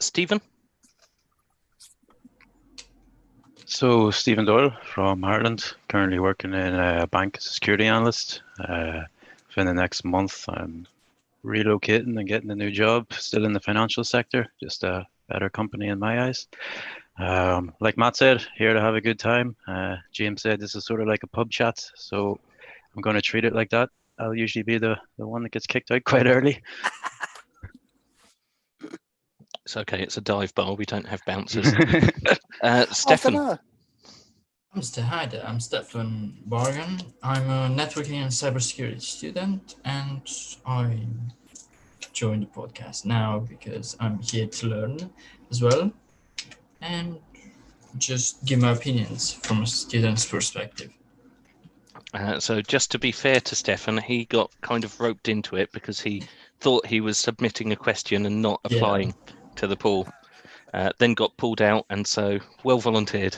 Stephen? So, Stephen Doyle from Ireland, currently working in a bank as a security analyst. Within the next month, I'm relocating and getting a new job, still in the financial sector, just a better company in my eyes. Like Matt said, here to have a good time. James said this is sort of like a pub chat, so I'm going to treat it like that. I'll usually be the one that gets kicked out quite early. It's okay, it's a dive bar, we don't have bouncers. I Stefan? don't know. Hi there, I'm Stefan Bargan. I'm a networking and cybersecurity student, and I joined the podcast now because I'm here to learn as well and just give my opinions from a student's perspective. So just to be fair to Stefan, he got kind of roped into it because he thought he was submitting a question and not applying to the pool. Then got pulled out, and so well volunteered.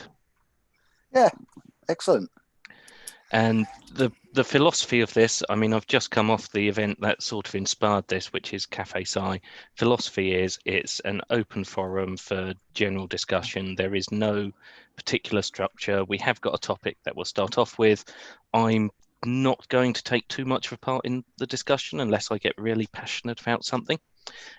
Yeah, excellent. And the philosophy of this, I mean, I've just come off the event that sort of inspired this, which is Cafe Sci. Philosophy is it's an open forum for general discussion. There is no particular structure. We have got a topic that we'll start off with. I'm not going to take too much of a part in the discussion unless I get really passionate about something.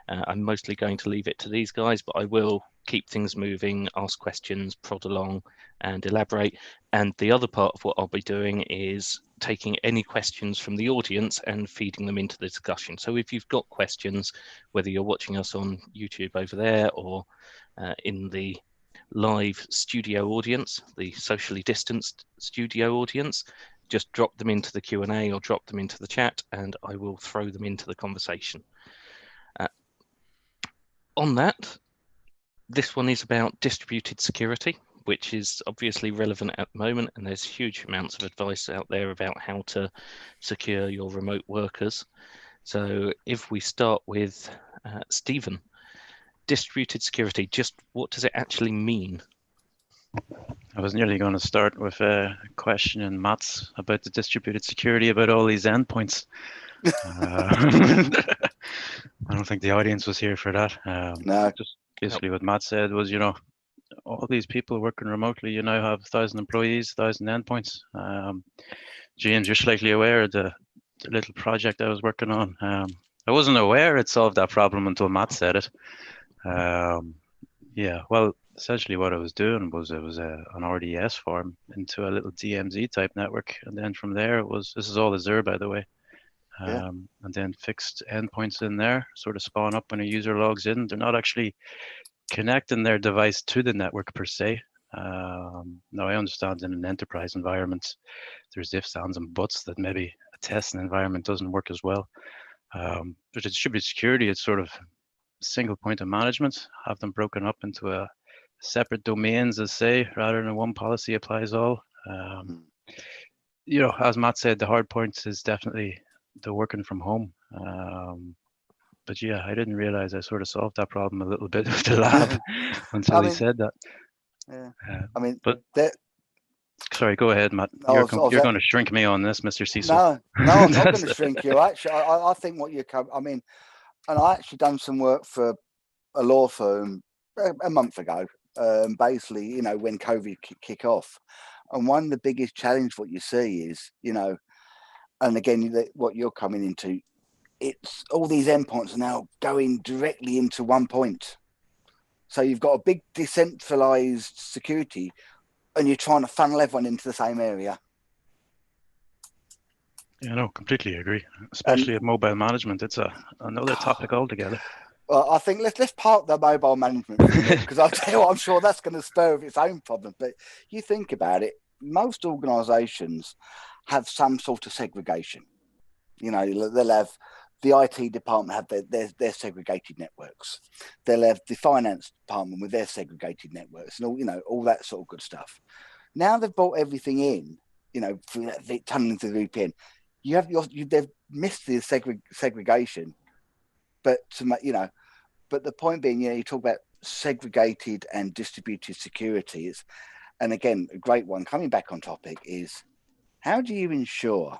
I'm mostly going to leave it to these guys, but I will keep things moving, ask questions, prod along and elaborate. And the other part of what I'll be doing is taking any questions from the audience and feeding them into the discussion. So if you've got questions, whether you're watching us on YouTube over there or in the live studio audience, the socially distanced studio audience, just drop them into the Q&A or drop them into the chat and I will throw them into the conversation. On that, this one is about distributed security, which is obviously relevant at the moment, and there's huge amounts of advice out there about how to secure your remote workers. So if we start with Stephen, distributed security, just what does it actually mean? I was nearly going to start with a question in Matt's about the distributed security, about all these endpoints. I don't think the audience was here for that. No. Just basically what Matt said was, all these people working remotely, you now have 1,000 employees, 1,000 endpoints. James, you're slightly aware of the little project I was working on. I wasn't aware it solved that problem until Matt said it. Yeah, well, essentially what I was doing was it was an RDS farm into a little DMZ type network. And then from there, this is all Azure, by the way. And then fixed endpoints in there sort of spawn up when a user logs in. They're not actually connecting their device to the network per se. Now I understand in an enterprise environment, there's ifs, ands, and buts that maybe a testing environment doesn't work as well. But distributed security, it's sort of single point of management, have them broken up into a separate domains, as say, rather than one policy applies all. As Matt said, the hard point is definitely the working from home. But yeah, I didn't realize I sort of solved that problem a little bit with the lab until he said that. Yeah. Sorry, go ahead, Matt. You're going to shrink me on this, Mr. Cecil. No, I'm not going to shrink you. Actually, I think what and I actually done some work for a law firm a month ago, basically, when COVID kick off. And one of the biggest challenge what you see is, and again, what you're coming into, it's all these endpoints are now going directly into one point. So you've got a big decentralized security and you're trying to funnel everyone into the same area. Yeah, no, completely agree. Especially at mobile management, it's another topic altogether. Well, I think let's park the mobile management because I'll tell you what, I'm sure that's going to stir of its own problem. But you think about it, most organisations have some sort of segregation. They'll have the IT department have their segregated networks. They'll have the finance department with their segregated networks and all that sort of good stuff. Now they've brought everything in, through that tunneling through the VPN. They've missed the segregation, but but the point being, you talk about segregated and distributed security and again, a great one coming back on topic is how do you ensure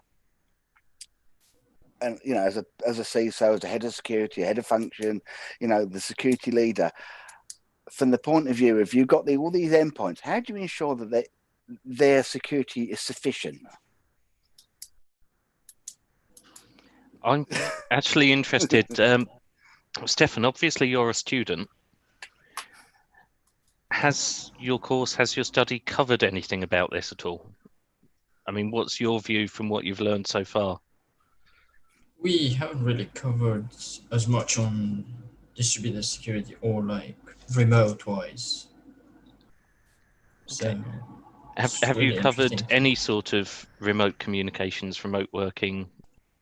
and as a CISO, as a head of security, a head of function, the security leader, from the point of view of you've got all these endpoints, how do you ensure that their security is sufficient? I'm actually interested, Stefan, obviously you're a student. Has your study covered anything about this at all? I mean, what's your view from what you've learned so far? We haven't really covered as much on distributed security or like remote wise. So have really you covered interesting. any sort of remote communications, remote working,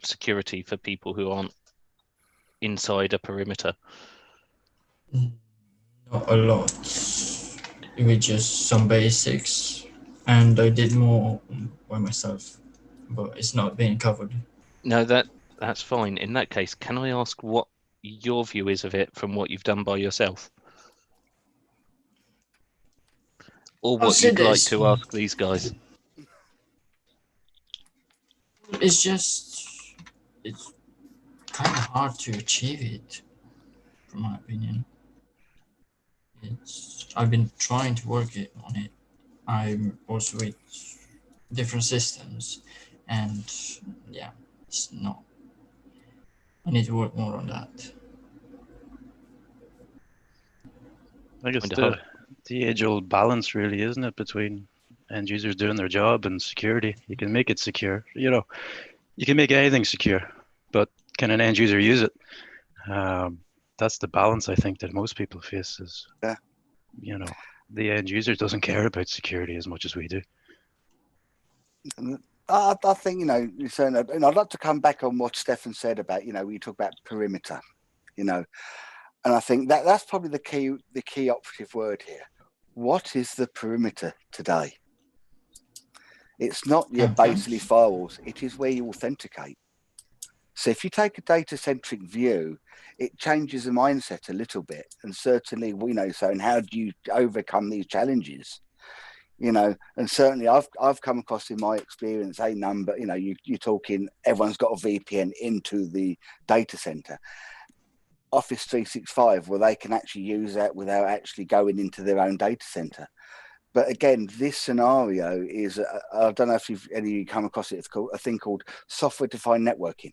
security for people who aren't inside a perimeter? Not a lot. With just some basics, and I did more by myself, but it's not being covered. No, that's fine. In that case, can I ask what your view is of it from what you've done by yourself? Or what you'd like to ask these guys? It's kind of hard to achieve it, from my opinion. I've been trying to work on it. I'm also with different systems, and yeah, it's not. I need to work more on that. I guess the age-old balance, really, isn't it, between end users doing their job and security? You can make it secure. You can make anything secure, but can an end user use it? That's the balance I think that most people face. Is the end user doesn't care about security as much as we do. I think you're saying, and I'd like to come back on what Stefan said about we talk about perimeter, and I think that's probably the key operative word here. What is the perimeter today? It's not your basically firewalls. It is where you authenticate. So if you take a data-centric view, it changes the mindset a little bit. And certainly, so and how do you overcome these challenges? And certainly I've come across in my experience a number, you're talking, everyone's got a VPN into the data center. Office 365, where they can actually use that without actually going into their own data center. But again, this scenario is, I don't know if any of you come across it, it's called a thing called software-defined networking.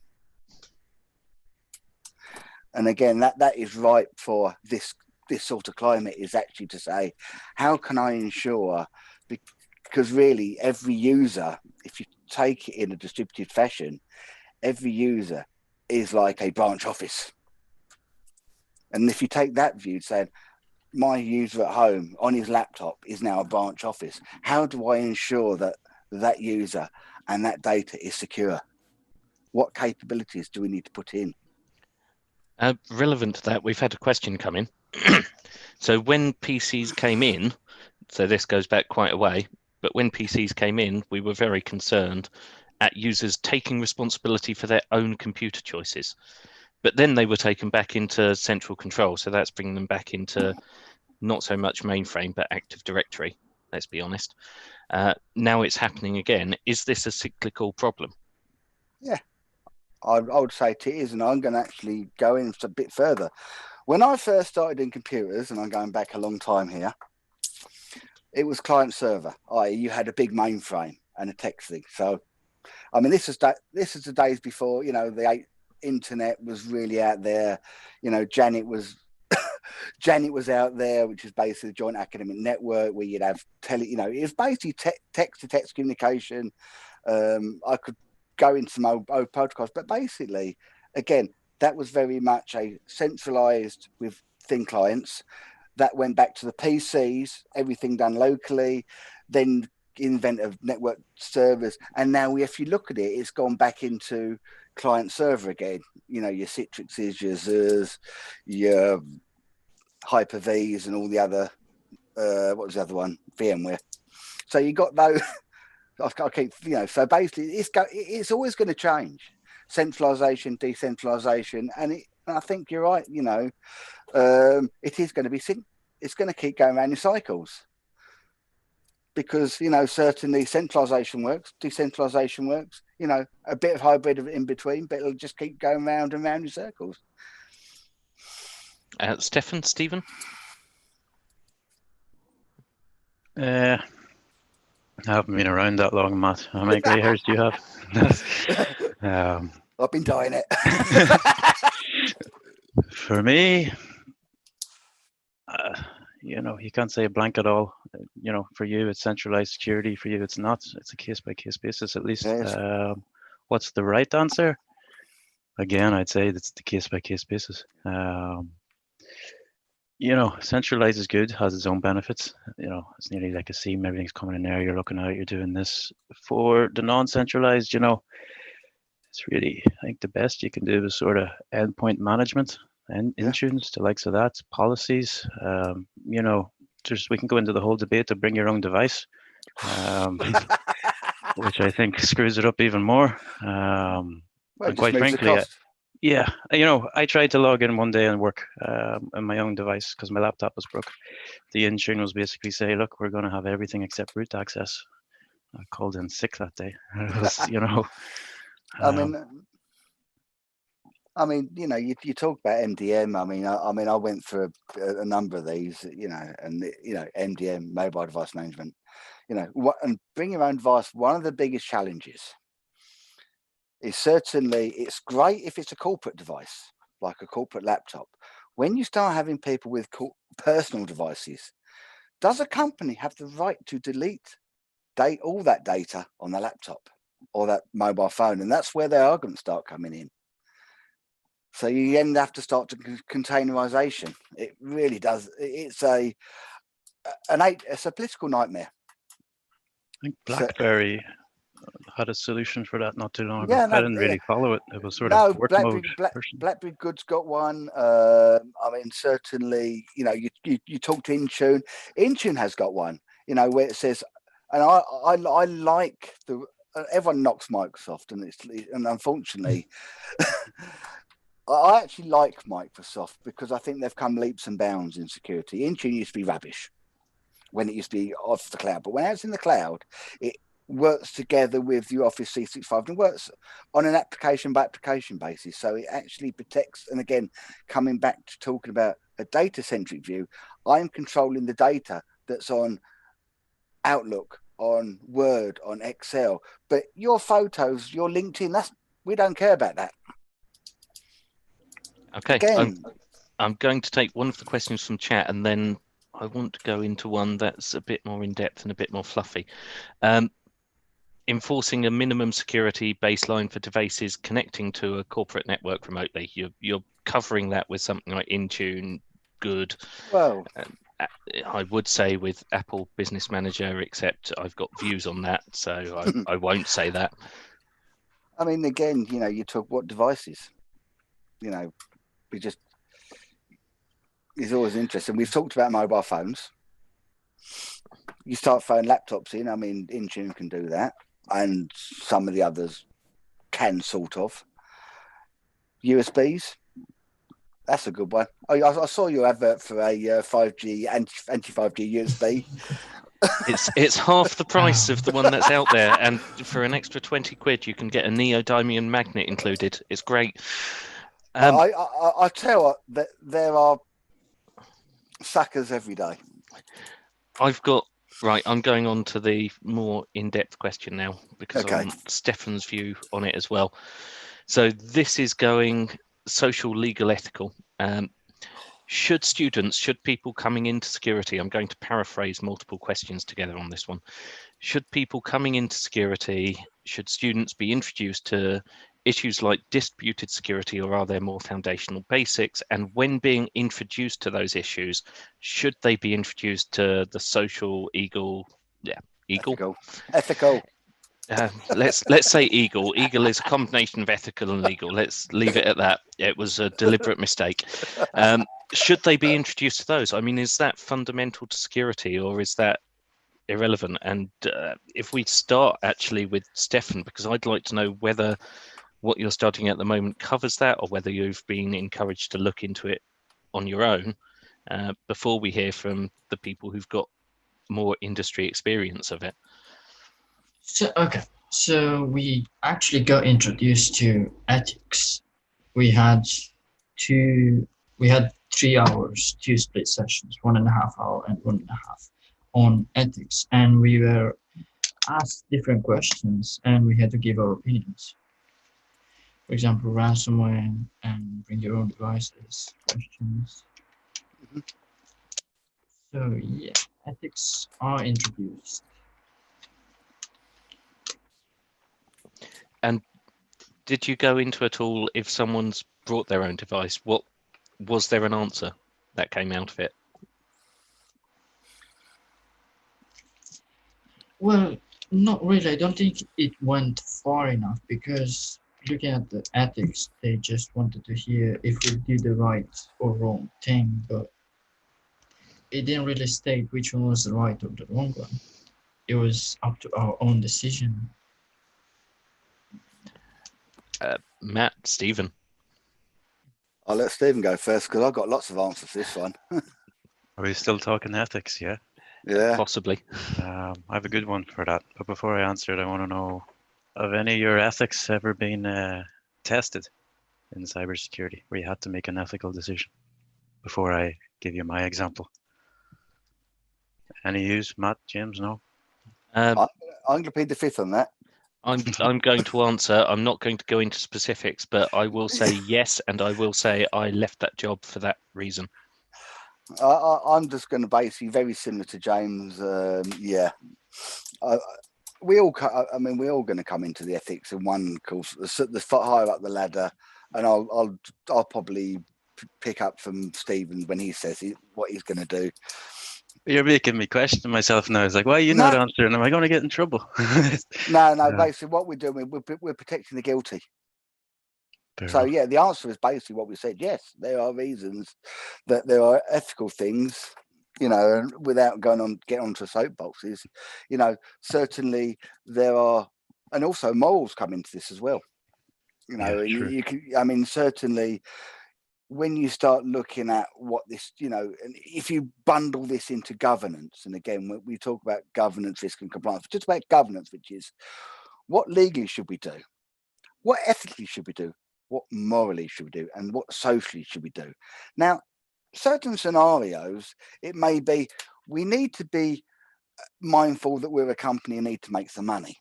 And again, that is ripe for this sort of climate, is actually to say, how can I ensure, because really every user, if you take it in a distributed fashion, every user is like a branch office. And if you take that view, saying, my user at home on his laptop is now a branch office, how do I ensure that user and that data is secure? What capabilities do we need to put in? Relevant to that, we've had a question come in. So when PCs came in, so this goes back quite a way, but when PCs came in, we were very concerned at users taking responsibility for their own computer choices. But then they were taken back into central control. So that's bringing them back into not so much mainframe, but Active Directory, let's be honest. Now it's happening again. Is this a cyclical problem? Yeah, I would say it is. And I'm going to actually go in a bit further. When I first started in computers, and I'm going back a long time here, it was client server, i.e. you had a big mainframe and a text thing. So, I mean, this is the days before, the internet was really out there. Janet was out there, which is basically the Joint Academic Network, where you'd have it was basically text to text communication. I could go into some old protocols, but basically, again, that was very much a centralized with thin clients. That went back to the PCs, everything done locally, then invent of network servers. And now if you look at it, it's gone back into client server again. Your Citrixes, your Azures, your Hyper-Vs and all the other, what was the other one? VMware. So you got those, I keep, so basically it's always going to change. Centralization, decentralization. And I think you're right, it is going to be, it's going to keep going around in cycles. Because, certainly centralization works, decentralization works, a bit of hybrid in between, but it'll just keep going round and round in circles. Stephen? I haven't been around that long, Matt. How many grey hairs do you have? I've been dying it. For me, you can't say a blanket all. For you, it's centralized security. For you, it's not. It's a case-by-case basis, at least. Yes. What's the right answer? Again, I'd say it's the case-by-case basis. Centralized is good, has its own benefits. It's nearly like a seam. Everything's coming in there. You're looking at it. You're doing this. For the non-centralized, it's really, I think the best you can do is sort of endpoint management and Intunes, the likes of that, policies. We can go into the whole debate to bring your own device, which I think screws it up even more. Well, and quite frankly, I tried to log in one day and work on my own device because my laptop was broke. The Intune was basically say, look, we're going to have everything except root access. I called in sick that day. It was, you talk about MDM. I went through a number of these, and MDM, mobile device management, and bring your own device. One of the biggest challenges is certainly it's great if it's a corporate device, like a corporate laptop. When you start having people with personal devices, does a company have the right to delete all that data on the laptop or that mobile phone? And that's where the arguments start coming in. So you end up to start to containerization. It really does. It's a political nightmare. I think BlackBerry had a solution for that not too long ago. I didn't really follow it. It was sort of work mode. BlackBerry Good's got one. Certainly, you talk to Intune. Intune has got one. Where it says, and I like everyone knocks Microsoft, and unfortunately. I actually like Microsoft because I think they've come leaps and bounds in security. Intune used to be rubbish when it used to be off the cloud, but when it's in the cloud, it works together with your Office 365 and works on an application by application basis. So it actually protects. And again, coming back to talking about a data-centric view, I'm controlling the data that's on Outlook, on Word, on Excel. But your photos, your LinkedIn, we don't care about that. Okay, I'm going to take one of the questions from chat, and then I want to go into one that's a bit more in depth and a bit more fluffy. Enforcing a minimum security baseline for devices connecting to a corporate network remotely. You're covering that with something like Intune, Good. Well, I would say with Apple Business Manager, except I've got views on that, so I won't say that. Again, you talk what devices, it's always interesting. We've talked about mobile phones. You start throwing laptops in. Intune can do that, and some of the others can sort of. USBs, that's a good one. I saw your advert for a 5G anti-5G USB. It's half the price of the one that's out there, and for an extra 20 quid, you can get a neodymium magnet included. It's great. I tell you what, that there are suckers every day. I'm going on to the more in-depth question now because I want Stefan's view on it as well. So this is going social, legal, ethical. Should people coming into security, I'm going to paraphrase multiple questions together on this one. Should people coming into security, should students be introduced to issues like distributed security, or are there more foundational basics? And when being introduced to those issues, should they be introduced to the social, ethical? Let's say eagle. Eagle is a combination of ethical and legal. Let's leave it at that. It was a deliberate mistake. Should they be introduced to those? Is that fundamental to security, or is that irrelevant? And if we start actually with Stefan, because I'd like to know whether what you're studying at the moment covers that, or whether you've been encouraged to look into it on your own before we hear from the people who've got more industry experience of it. So we actually got introduced to ethics. We had two, we had 3 hours, two split sessions, 1.5 hour and 1.5 on ethics, and we were asked different questions, and we had to give our opinions. For example, ransomware and bring your own devices questions. Mhm. So yeah, ethics are introduced. And did you go into at all if someone's brought their own device? What was there an answer that came out of it? Well, not really. I don't think it went far enough because looking at the ethics, they just wanted to hear if we did the right or wrong thing, but it didn't really state which one was the right or the wrong one. It was up to our own decision. Matt, Stephen. I'll let Stephen go first because I've got lots of answers to this one. Are we still talking ethics? Yeah. Yeah. Possibly. I have a good one for that. But before I answer it, I want to know, have any of your ethics ever been tested in cybersecurity where you had to make an ethical decision? Before I give you my example. Any use, Matt, James? No? I'm going to plead the fifth on that. I'm going to answer. I'm not going to go into specifics, but I will say yes, and I will say I left that job for that reason. I'm just going to basically very similar to James. Yeah, we're all going to come into the ethics in one course. The higher up the ladder, and I'll probably pick up from Stephen when he says what he's going to do. You're making me question myself now. It's like, why are you not answering? Am I going to get in trouble? No. Basically, what we're doing, we're protecting the guilty. So yeah, the answer is basically what we said. Yes, there are reasons that there are ethical things, without get onto soapboxes, certainly there are, and also morals come into this as well. Certainly when you start looking at what this, and if you bundle this into governance, and again, when we talk about governance, risk and compliance, just about governance, which is what legally should we do? What ethically should we do? What morally should we do? And what socially should we do? Now, certain scenarios, it may be we need to be mindful that we're a company and need to make some money.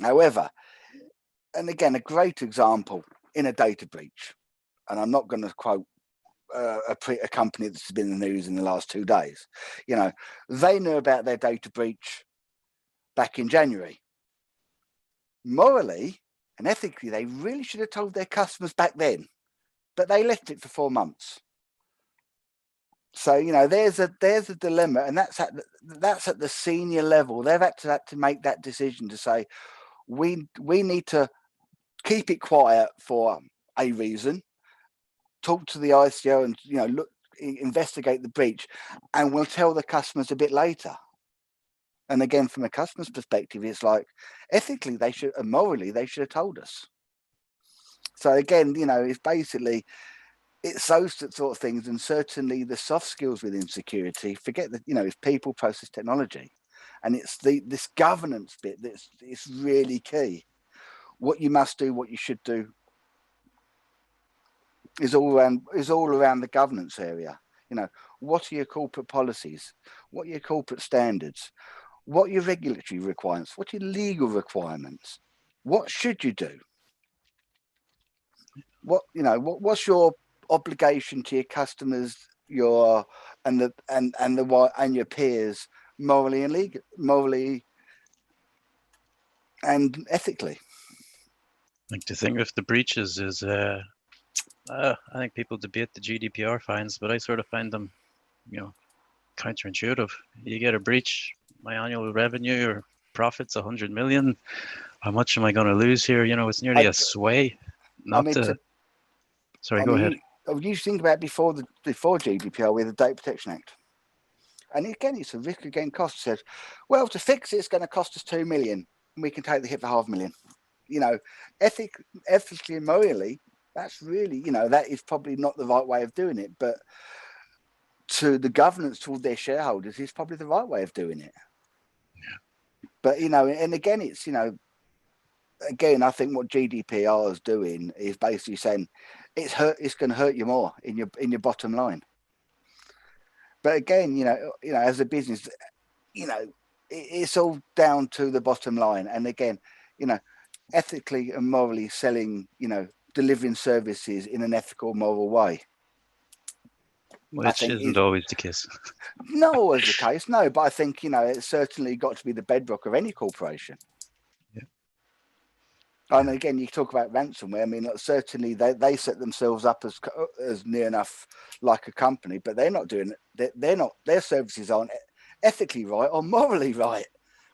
However, and again, a great example in a data breach, and I'm not going to quote a company that's been in the news in the last 2 days. They knew about their data breach back in January. Morally and ethically, they really should have told their customers back then, but they left it for 4 months. So there's a dilemma, and that's at the senior level. They've had to make that decision to say we need to keep it quiet for a reason. Talk to the ICO and investigate the breach, and we'll tell the customers a bit later. And again, from a customer's perspective, it's like ethically they should, and morally they should have told us. So again, it's basically it's those sort of things, and certainly the soft skills within security. Forget that it's people, process, technology, and it's this governance bit that's it's really key. What you must do, what you should do, is all around the governance area. What are your corporate policies? What are your corporate standards? What are your regulatory requirements? What are your legal requirements? What should you do? What's your obligation to your customers, your peers, morally and ethically? Like to think of the breaches is, I think people debate the GDPR fines, but I sort of find them, counterintuitive. You get a breach, my annual revenue or profits 100 million. How much am I going to lose here? It's nearly a sway. Sorry, go ahead. You think about before GDPR with the Data Protection Act, and again, it's a risk again cost. It says, well, to fix it's going to cost us 2 million, and we can take the hit for 500,000. Ethically and morally, that's really, that is probably not the right way of doing it, but to the governance toward their shareholders is probably the right way of doing it. Yeah. But and again, it's again, I think what GDPR is doing is basically saying it's going to hurt you more in your bottom line. But again, as a business, it's all down to the bottom line. And again, ethically and morally selling, delivering services in an ethical, moral way. Which isn't always the case. Not always the case, no. But I think, it's certainly got to be the bedrock of any corporation. Yeah. And again, you talk about ransomware. I mean, certainly they set themselves up as near enough like a company, but they're not doing it. Their services aren't ethically right or morally right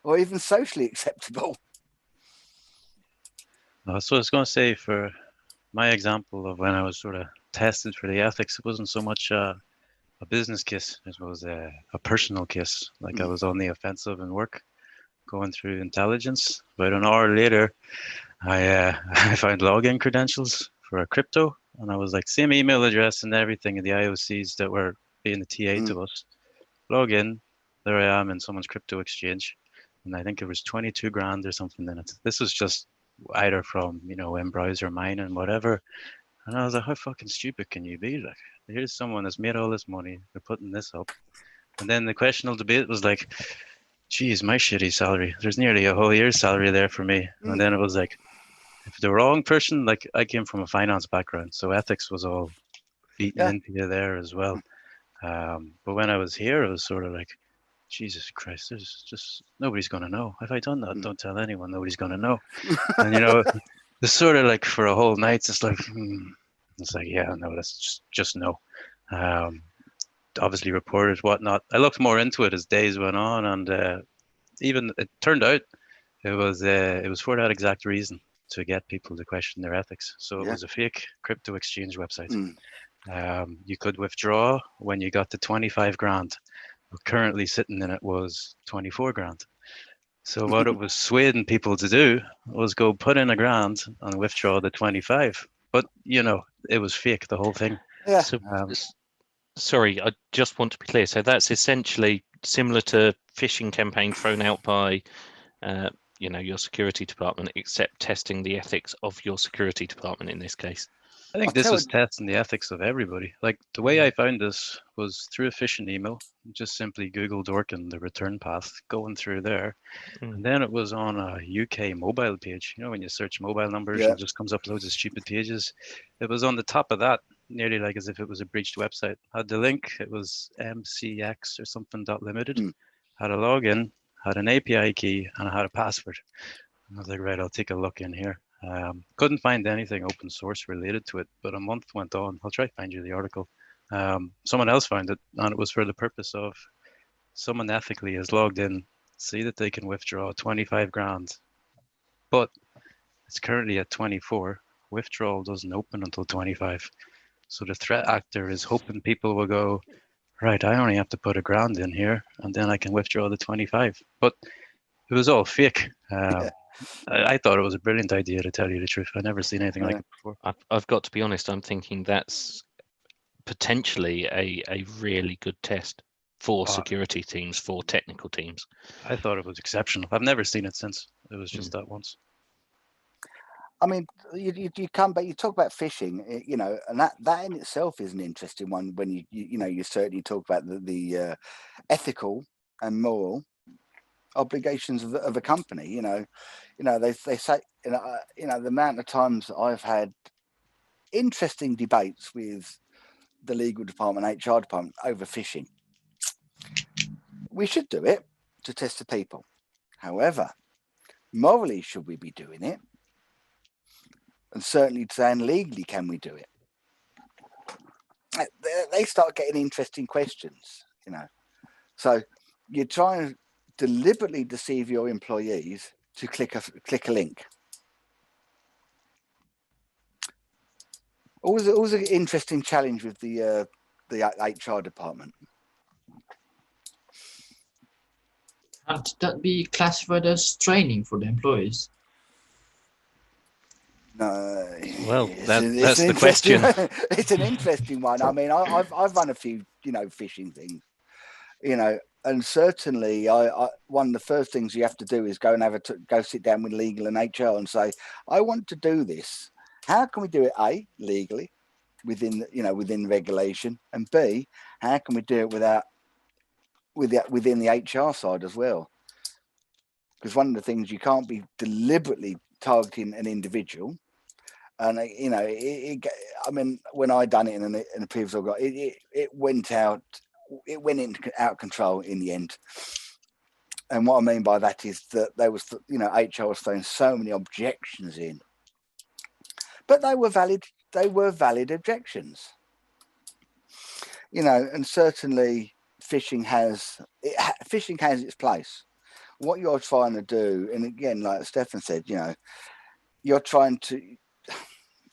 or even socially acceptable. So I was going to say, for my example of when I was sort of tested for the ethics, it wasn't so much a business case, it was a personal case. Like I was on the offensive in work, going through intelligence. About an hour later, I found login credentials for a crypto, and I was like, same email address and everything of the IOCs that were being the TA to us. Log in, there I am in someone's crypto exchange, and I think it was 22 grand or something in it. This was just either from in browser mining, whatever. And I was like, how fucking stupid can you be? Like, here's someone that's made all this money, they're putting this up. And then the questionable debate was like, geez, my shitty salary, there's nearly a whole year's salary there for me. And then it was like, if the wrong person, like I came from a finance background, so ethics was all beaten into you there as well. But when I was here, it was sort of like, Jesus Christ, there's just nobody's going to know. If I done that, don't tell anyone, nobody's going to know. And it's sort of like for a whole night, it's like, it's like, yeah, no, that's just no. Obviously reported whatnot. I looked more into it as days went on, and even it turned out it was for that exact reason, to get people to question their ethics. So it was a fake crypto exchange website. You could withdraw when you got to 25 grand. Currently sitting in it was 24 grand. So what it was swaying people to do was go put in a grand and withdraw the 25. But it was fake, the whole thing. Yeah. So, sorry, I just want to be clear. So that's essentially similar to phishing campaign thrown out by your security department, except testing the ethics of your security department in this case. I think this was testing the ethics of everybody. Like the way I found this was through a phishing email. Just simply Googled Orkin, the return path, going through there. And then it was on a UK mobile page. When you search mobile numbers, it just comes up loads of stupid pages. It was on the top of that, nearly like as if it was a breached website. Had the link, it was MCX or something .limited. Had a login, had an API key, and I had a password. And I was like, right, I'll take a look in here. Couldn't find anything open source related to it, but a month went on. I'll try to find you the article. Someone else found it, and it was for the purpose of someone ethically has logged in, see that they can withdraw 25 grand, but it's currently at 24. Withdrawal doesn't open until 25. So the threat actor is hoping people will go, right, I only have to put a grand in here, and then I can withdraw the 25. But it was all fake. I thought it was a brilliant idea, to tell you the truth. I've never seen anything like it before. I've got to be honest, I'm thinking that's potentially a really good test for security teams, for technical teams. I thought it was exceptional. I've never seen it since. It was just that once. I mean, you come back, you talk about phishing, and that in itself is an interesting one when you certainly talk about the ethical and moral obligations of a company. They say the amount of times I've had interesting debates with the legal department, HR department over phishing. We should do it to test the people. However, morally, should we be doing it? And certainly saying legally, can we do it? They start getting interesting questions, So you're trying to deliberately deceive your employees to click a link. Always an interesting challenge with the HR department. Can't that be classified as training for the employees? No. Well, that's the question. It's an interesting one. I mean, I've run a few, phishing things, And certainly, I one of the first things you have to do is go and go sit down with legal and HR and say, I want to do this. How can we do it? A, legally, within regulation, and B, how can we do it within the HR side as well? Because one of the things, you can't be deliberately targeting an individual. And I mean, when I done it in a previous organization, it went out control in the end. And what I mean by that is that there was, HR was throwing so many objections in, but they were valid. They were valid objections. And certainly phishing has its place. What you're trying to do, and again, like Stefan said, you're trying to,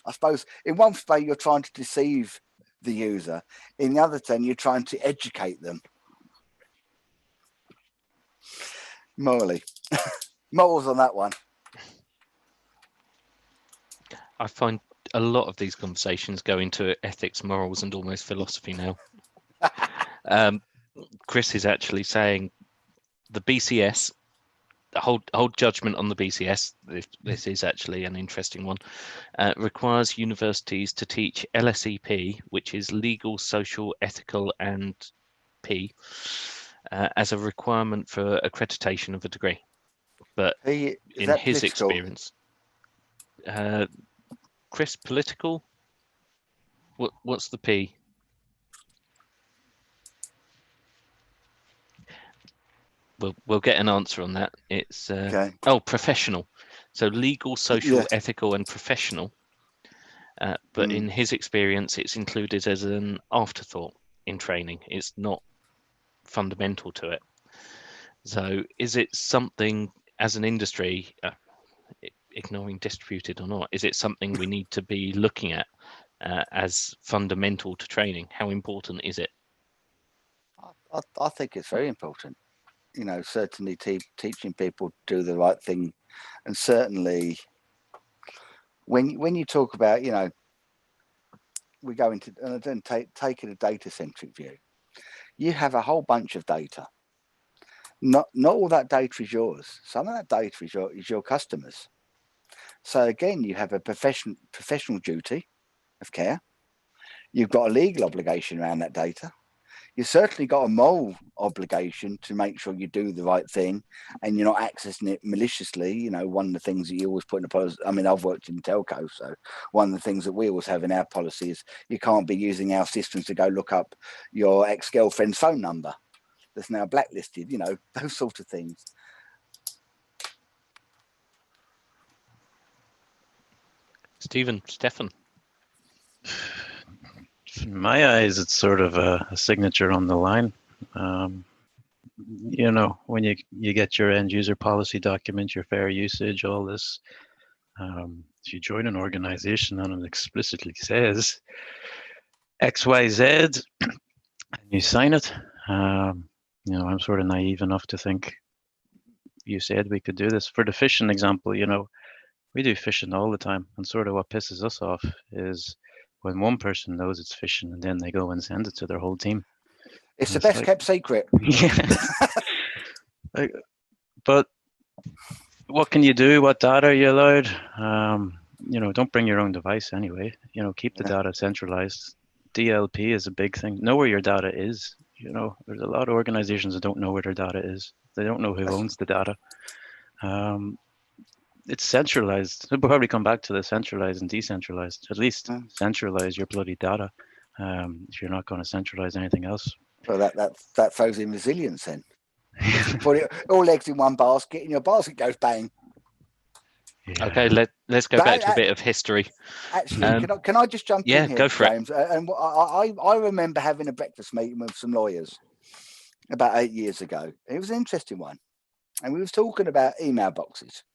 I suppose, in one way, you're trying to deceive the user. In the other thing, you're trying to educate them. Morally. Morals on that one. I find a lot of these conversations go into ethics, morals, and almost philosophy now. Chris is actually saying the BCS, the whole judgment on the BCS, this is actually an interesting one, requires universities to teach LSEP, which is legal, social, ethical, and P, as a requirement for accreditation of a degree. But in his experience, Chris, political, what's the P? We'll get an answer on that. It's okay. Professional. So legal, social, ethical, and professional. But in his experience, it's included as an afterthought in training. It's not fundamental to it. So is it something as an industry, ignoring distributed or not, is it something we need to be looking at as fundamental to training? How important is it? I think it's very important. Certainly teaching people to do the right thing, and certainly when you talk about, we go into, and then taking a data centric view, you have a whole bunch of data. Not all that data is yours. Some of that data is your customers. So again, you have a professional duty of care. You've got a legal obligation around that data. You've certainly got a moral obligation to make sure you do the right thing and you're not accessing it maliciously. One of the things that you always put in a policy, I mean, I've worked in telco, so one of the things that we always have in our policy is you can't be using our systems to go look up your ex-girlfriend's phone number that's now blacklisted, those sort of things. Stefan. In my eyes, it's sort of a signature on the line. When you get your end user policy document, your fair usage, all this, if you join an organization and it explicitly says XYZ and you sign it, I'm sort of naive enough to think you said we could do this. For the phishing example, we do phishing all the time, and sort of what pisses us off is when one person knows it's phishing and then they go and send it to their whole team. It's the best kept secret. Yeah. But what can you do? What data are you allowed? Don't bring your own device anyway. Keep the data centralized. DLP is a big thing. Know where your data is. There's a lot of organizations that don't know where their data is. They don't know who owns the data. It's centralized. We'll probably come back to the centralized and decentralized. At least centralize your bloody data. If you're not going to centralize anything else. Well, that throws in resilience then. Put it all eggs in one basket, and your basket goes bang. Yeah. Okay, let's go back to a bit of history. Actually, can I just jump in here, go for James? And I remember having a breakfast meeting with some lawyers about 8 years ago. It was an interesting one, and we was talking about email boxes.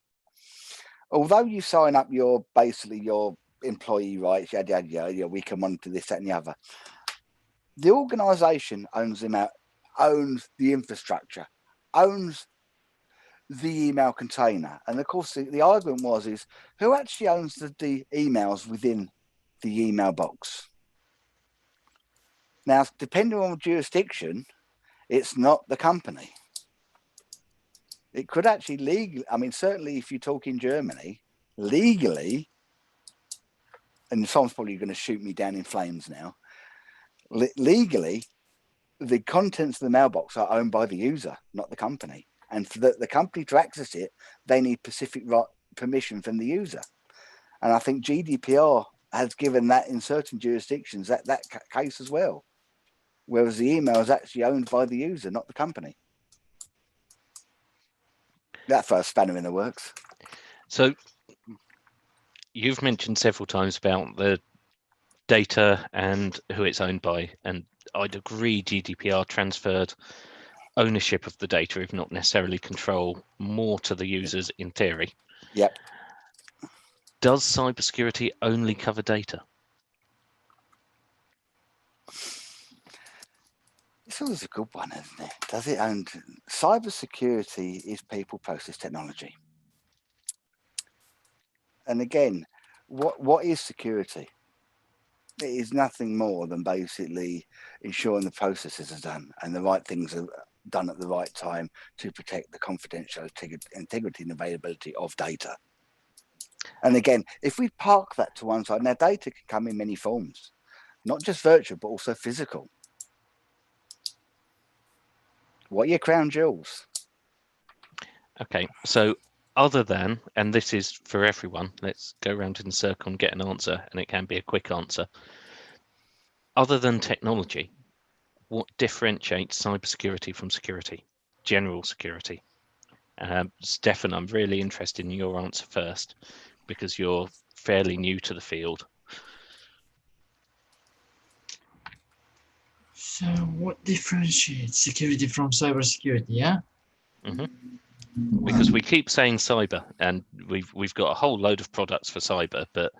Although you sign up your employee rights, we can monitor this, that, and the other. The organisation owns the infrastructure, owns the email container. And of course, the argument is who actually owns the emails within the email box? Now, depending on jurisdiction, It's not the company. It could actually legally, I mean, certainly if you talk in Germany, legally, and someone's probably going to shoot me down in flames now, legally, the contents of the mailbox are owned by the user, not the company. And for the company to access it, they need specific permission from the user. And I think GDPR has given that in certain jurisdictions that case as well. Whereas the email is actually owned by the user, not the company. That first spanner in the works. So you've mentioned several times about the data and who it's owned by, and I'd agree GDPR transferred ownership of the data, if not necessarily control, more to the users in theory. Yep. Does cybersecurity only cover data? It's always a good one, isn't it? Does it own? Cybersecurity is people, process, technology. And again, what is security? It is nothing more than basically ensuring the processes are done and the right things are done at the right time to protect the confidential integrity and availability of data. And again, if we park that to one side, now data can come in many forms, not just virtual, but also physical. What are your crown jewels? Okay, so other than, and this is for everyone, let's go around in a circle and get an answer, and it can be a quick answer. Other than technology, what differentiates cybersecurity from security, general security? Stefan, I'm really interested in your answer first, because you're fairly new to the field. So what differentiates security from cybersecurity, yeah? Because we keep saying cyber, and we've got a whole load of products for cyber, but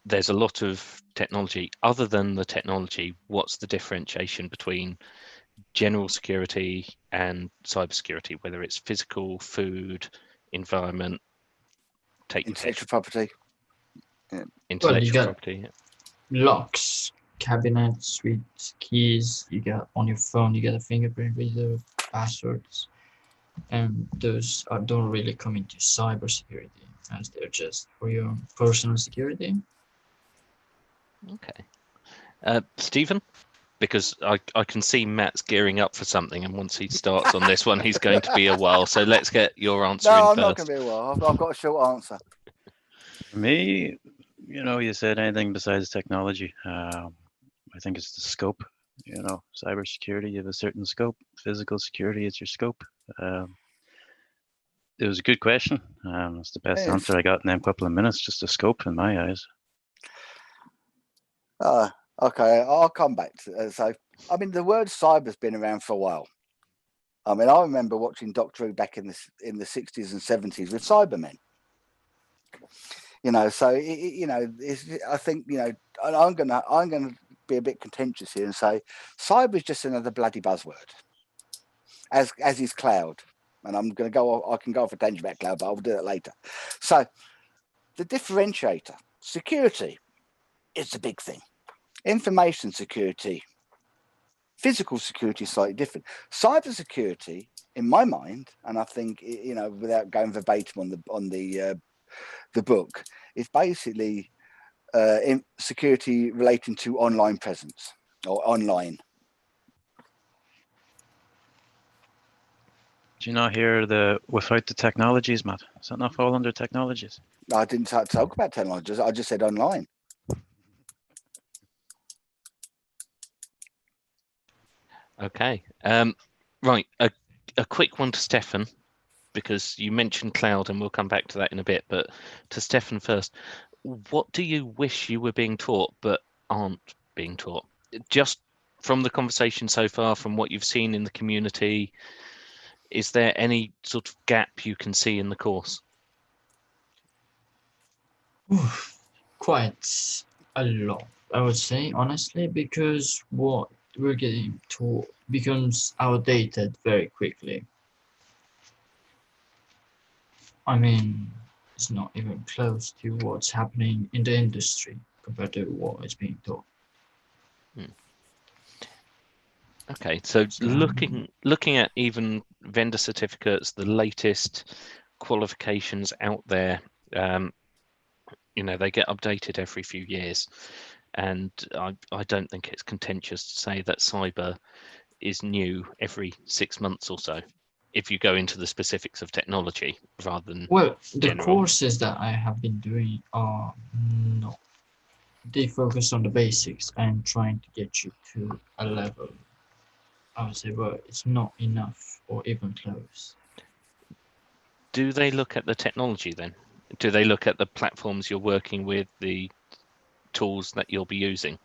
there's a lot of technology. Other than the technology, what's the differentiation between general security and cybersecurity, whether it's physical, food, environment, Intellectual property. Well, intellectual you got property? locks, cabinets, suites, keys. You got on your phone. You got a fingerprint reader, passwords, and those don't really come into cybersecurity, as they're just for your personal security. Okay. Stephen? Because I can see Matt's gearing up for something, and once he starts on this one, he's going to be a while. So let's get your answer in No, I'm first. not going to be a while. I've got a short answer. For me, you said anything besides technology. I think it's the scope. Cybersecurity, you have a certain scope. Physical security is your scope. It was a good question. It's the best answer I got in them couple of minutes. Just the scope in my eyes. Okay, I'll come back to so. I mean, the word cyber's been around for a while. I mean, I remember watching Doctor Who back in the 60s and 70s with Cybermen. So I think I'm gonna be a bit contentious here and say cyber is just another bloody buzzword, as is cloud. And I can go off a tangent about cloud, but I'll do that later. So the differentiator, security, is the big thing. Information security, physical security is slightly different. Cyber security, in my mind, and I think without going verbatim on the book, is basically in security relating to online presence or online. Do you not hear without the technologies, Matt? Does that not fall under technologies? I didn't talk about technologies. I just said online. Okay. Right. A quick one to Stefan, because you mentioned cloud, and we'll come back to that in a bit. But to Stefan first, what do you wish you were being taught but aren't being taught? Just from the conversation so far, from what you've seen in the community, is there any sort of gap you can see in the course? Quite a lot, I would say, honestly, because what we're getting taught becomes outdated very quickly. I mean, it's not even close to what's happening in the industry compared to what is being taught. Okay, so looking at even vendor certificates, the latest qualifications out there, they get updated every few years, and I don't think it's contentious to say that cyber is new every 6 months or so, if you go into the specifics of technology rather than Well, the general. courses that I have been doing are not. They focus on the basics and trying to get you to a level. I would say, well, it's not enough or even close. Do they look at the technology then? Do they look at the platforms you're working with, the tools that you'll be using?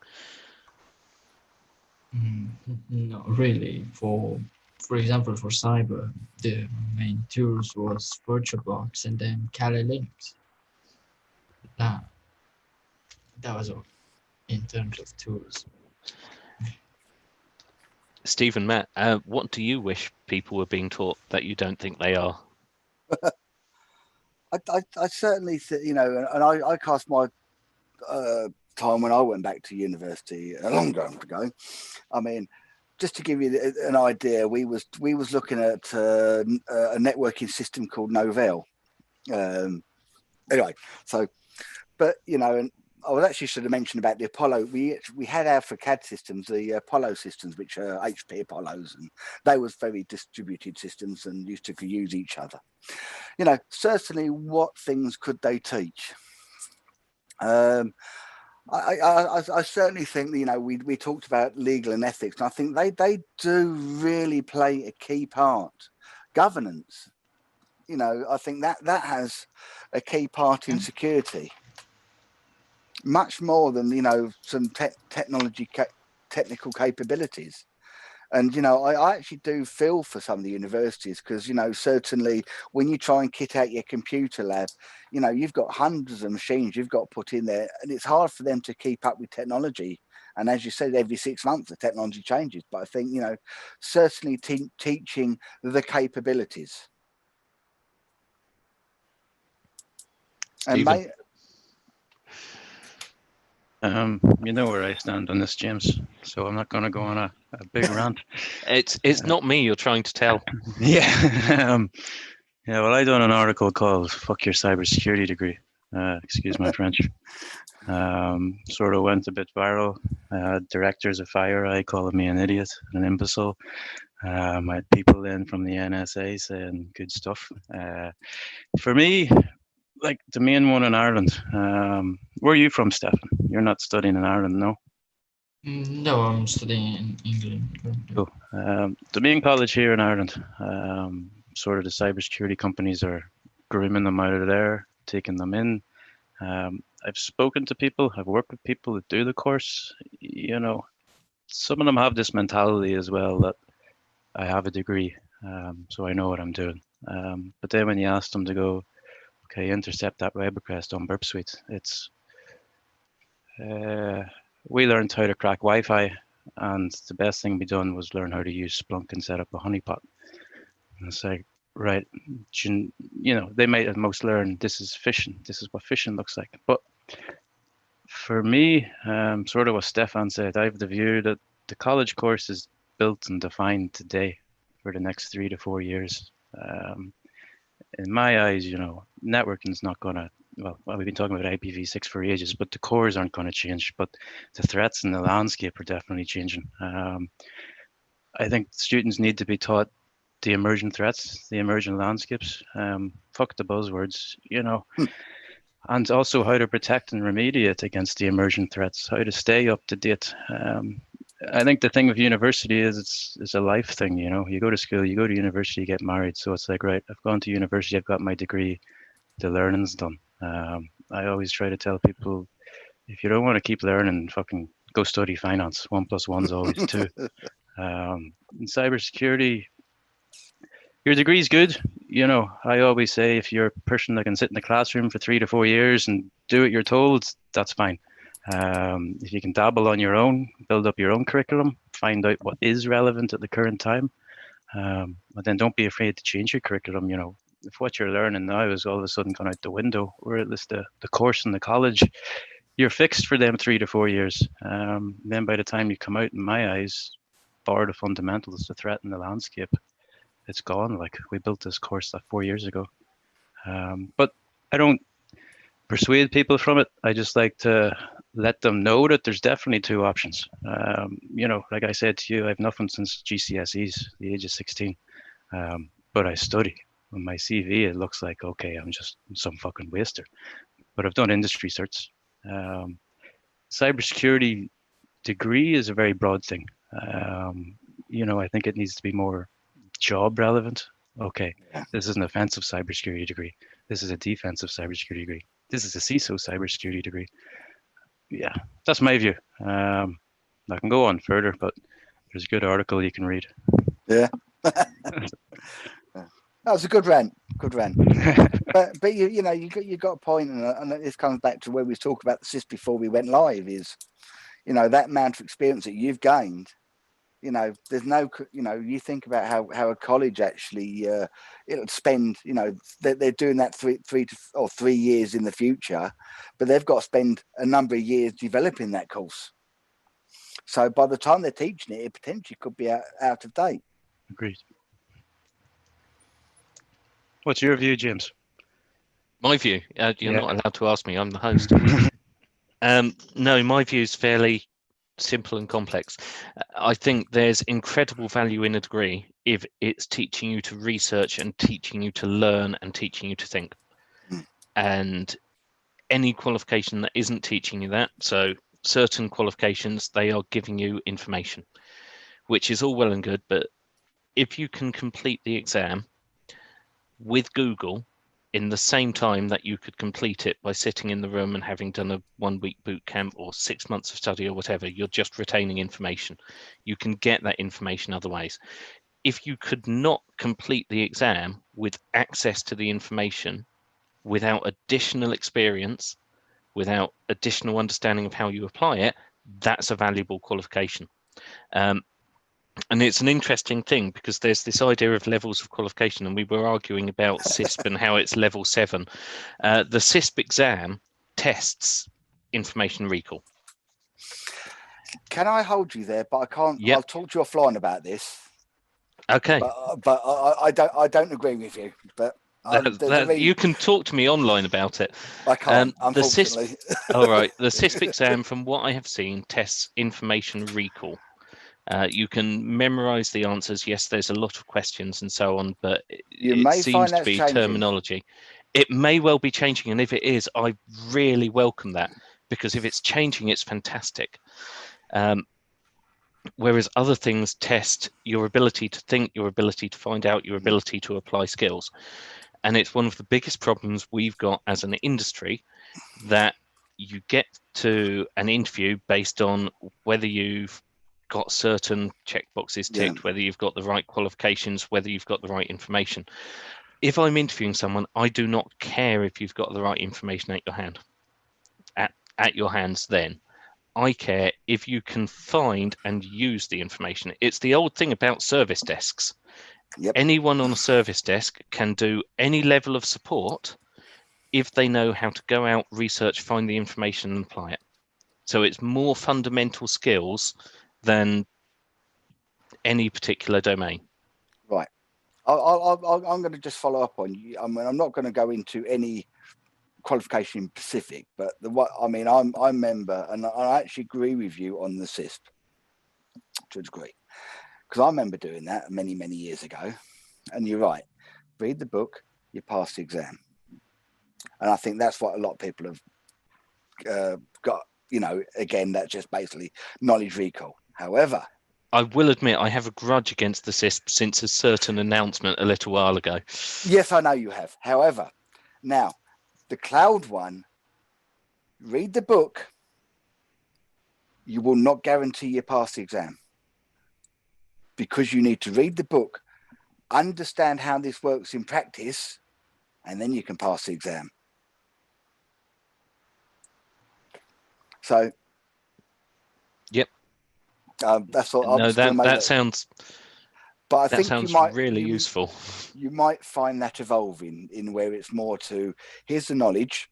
Not really. For example, for cyber, the main tools was VirtualBox and then Kali Linux. That was all in terms of tools. Steve and Matt, what do you wish people were being taught that you don't think they are? I certainly, and I cast my time when I went back to university a long time ago. I mean, just to give you an idea, we was looking at a networking system called Novell. Anyway, so, but and I was actually should have mentioned about the Apollo. We had our for CAD systems, the Apollo systems, which are HP Apollos, and they was very distributed systems and used to use each other. Certainly, what things could they teach? I certainly think we talked about legal and ethics, and I think they do really play a key part. Governance, I think that has a key part in security, much more than some technical capabilities. And I actually do feel for some of the universities because certainly when you try and kit out your computer lab, you've got hundreds of machines you've got to put in there, and it's hard for them to keep up with technology. And as you said, every 6 months the technology changes. But I think certainly teaching the capabilities. Stephen. You know where I stand on this, James. So I'm not going to go on a big rant. It's not me you're trying to tell. Yeah. Well, I done an article called "Fuck Your Cybersecurity Degree." Excuse my French. Sort of went a bit viral. Directors of FireEye calling me an idiot, an imbecile. I had people in from the NSA saying good stuff. For me, like the main one in Ireland. Where are you from, Stefan? You're not studying in Ireland, no? No, I'm studying in England currently. Cool. The main college here in Ireland, sort of the cybersecurity companies are grooming them out of there, taking them in. I've spoken to people, I've worked with people that do the course. Some of them have this mentality as well that I have a degree, so I know what I'm doing. But then when you ask them to go, okay, intercept that web request on Burp Suite, it's we learned how to crack Wi-Fi, and the best thing we done was learn how to use Splunk and set up a honeypot. And it's like, right, they might at most learn this is phishing. This is what phishing looks like. But for me, sort of what Stefan said, I have the view that the college course is built and defined today for the next 3 to 4 years. In my eyes, networking's not going to, well, we've been talking about IPv6 for ages, but the cores aren't going to change. But the threats in the landscape are definitely changing. I think students need to be taught the emerging threats, the emerging landscapes. Fuck the buzzwords, and also how to protect and remediate against the emerging threats, how to stay up to date. I think the thing with university is it's a life thing. You go to school, you go to university, you get married. So it's like, right, I've gone to university, I've got my degree, the learning's done. I always try to tell people, if you don't want to keep learning, fucking go study finance. 1 + 1 is always 2. In cybersecurity, your degree is good. I always say if you're a person that can sit in the classroom for 3 to 4 years and do what you're told, that's fine. If you can dabble on your own, build up your own curriculum, find out what is relevant at the current time, but then don't be afraid to change your curriculum. If what you're learning now is all of a sudden gone out the window, or at least the course in the college, you're fixed for them 3 to 4 years. Then by the time you come out, in my eyes, bar the fundamentals to threaten the landscape, it's gone. Like, we built this course like 4 years ago. But I don't persuade people from it. I just like to let them know that there's definitely two options. Like I said to you, I've nothing since GCSEs, the age of 16. But I study. On my CV, it looks like, okay, I'm just some fucking waster. But I've done industry certs. Cybersecurity degree is a very broad thing. I think it needs to be more job relevant. Okay, this is an offensive cybersecurity degree. This is a defensive cybersecurity degree. This is a CISO cybersecurity degree. Yeah, that's my view. I can go on further, but there's a good article you can read. Yeah. That was a good rant. Good rant. but you got a point, and this comes back to where we talked about the CIS before we went live. Is that amount of experience that you've gained. There's no. You think about how a college actually it'll spend. They're doing that 3 years in the future, but they've got to spend a number of years developing that course. So by the time they're teaching it, it potentially could be out of date. Agreed. What's your view, James? My view? You're not allowed to ask me. I'm the host. No, my view is fairly simple and complex. I think there's incredible value in a degree if it's teaching you to research and teaching you to learn and teaching you to think. And any qualification that isn't teaching you that, so certain qualifications, they are giving you information, which is all well and good, but if you can complete the exam with Google in the same time that you could complete it by sitting in the room and having done a 1 week boot camp or 6 months of study or whatever, you're just retaining information. You can get that information other ways. If you could not complete the exam with access to the information without additional experience, without additional understanding of how you apply it, that's a valuable qualification. And it's an interesting thing because there's this idea of levels of qualification, and we were arguing about CISP and how it's level 7. The CISP exam tests information recall. Can I hold you there? But I can't. Yep. I'll talk to you offline about this. Okay. But I don't agree with you. But you can talk to me online about it. I can't, unfortunately. All right. The CISP exam, from what I have seen, tests information recall. You can memorize the answers. Yes, there's a lot of questions and so on, but it seems to be terminology. It may well be changing, and if it is, I really welcome that, because if it's changing, it's fantastic. Whereas other things test your ability to think, your ability to find out, your ability to apply skills. And it's one of the biggest problems we've got as an industry, that you get to an interview based on whether you've got certain checkboxes ticked, whether you've got the right qualifications, whether you've got the right information. If I'm interviewing someone, I do not care if you've got the right information at your hand, at your hands. Then I care if you can find and use the information. It's the old thing about service desks. Anyone on a service desk can do any level of support if they know how to go out, research, find the information and apply it. So it's more fundamental skills than any particular domain. Right. I'm going to just follow up on you. I mean, I'm not going to go into any qualification in specific, but I'm a member, and I actually agree with you on the CISP to a degree, because I remember doing that many, many years ago. And you're right. Read the book, you pass the exam. And I think that's what a lot of people have got. Again, that's just basically knowledge recall. However, I will admit I have a grudge against the CISP since a certain announcement a little while ago. Yes, I know you have. However, now the cloud one, read the book. You will not guarantee you pass the exam, because you need to read the book, understand how this works in practice, and then you can pass the exam. So, yep, that's all. No, that sounds. But I think sounds you might really useful. You might find that evolving in where it's more to, here's the knowledge,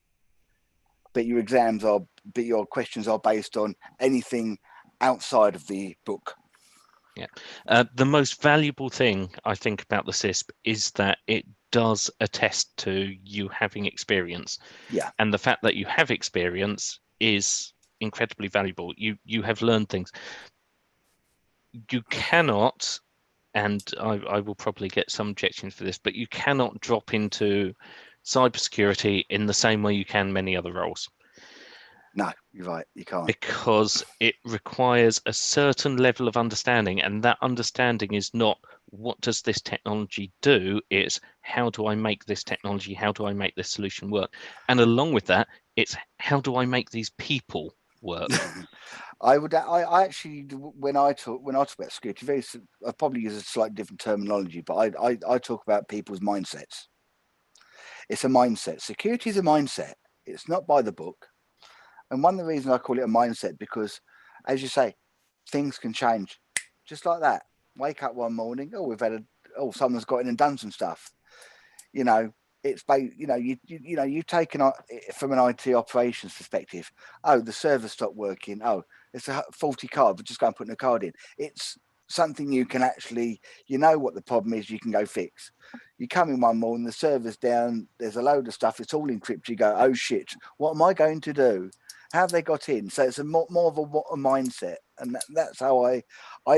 but your questions are based on anything outside of the book. The most valuable thing I think about the CISP is that it does attest to you having experience. Yeah. And the fact that you have experience is incredibly valuable. You have learned things. You cannot, and I will probably get some objections for this, but you cannot drop into cybersecurity in the same way you can many other roles. No, you're right. You can't. Because it requires a certain level of understanding, and that understanding is not what does this technology do, it's how do I make this technology, how do I make this solution work, and along with that it's how do I make these people work. I actually, when I talk about security, I probably use a slightly different terminology, but I talk about people's mindsets. It's a mindset. Security is a mindset. It's not by the book. And one of the reasons I call it a mindset, because as you say, things can change just like that. Wake up one morning, someone's got in and done some stuff. It's you've taken from an IT operations perspective. Oh, the server stopped working. Oh, it's a faulty card, but just go and put in a card in. It's something you can actually, what the problem is, you can go fix. You come in one morning, the server's down, there's a load of stuff, it's all encrypted. You go, oh shit, what am I going to do? How have they got in? So it's a more of a mindset, and that's how I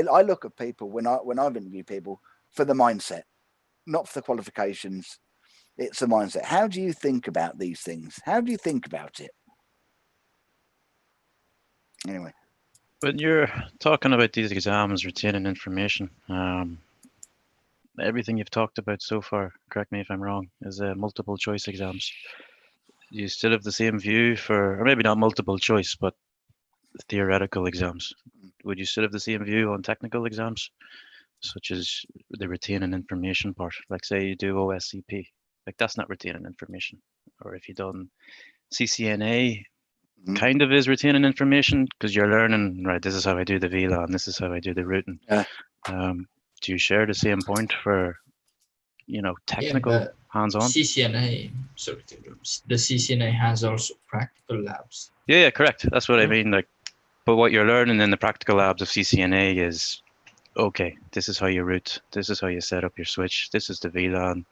look at people when I've interviewed people, for the mindset, not for the qualifications. It's a mindset. How do you think about these things? How do you think about it? Anyway. When you're talking about these exams, retaining information, everything you've talked about so far, correct me if I'm wrong, is multiple choice exams. You still have the same view or maybe not multiple choice, but theoretical exams. Would you still have the same view on technical exams, such as the retaining information part? Like say you do OSCP, like that's not retaining information. Or if you've done CCNA, kind of is retaining information because you're learning, right, this is how I do the VLAN, this is how I do the routing. Yeah. Do you share the same point for, technical hands-on? CCNA, sorry, the CCNA has also practical labs. Yeah, correct. That's what I mean. Like, but what you're learning in the practical labs of CCNA is, okay, this is how you route, this is how you set up your switch, this is the VLAN.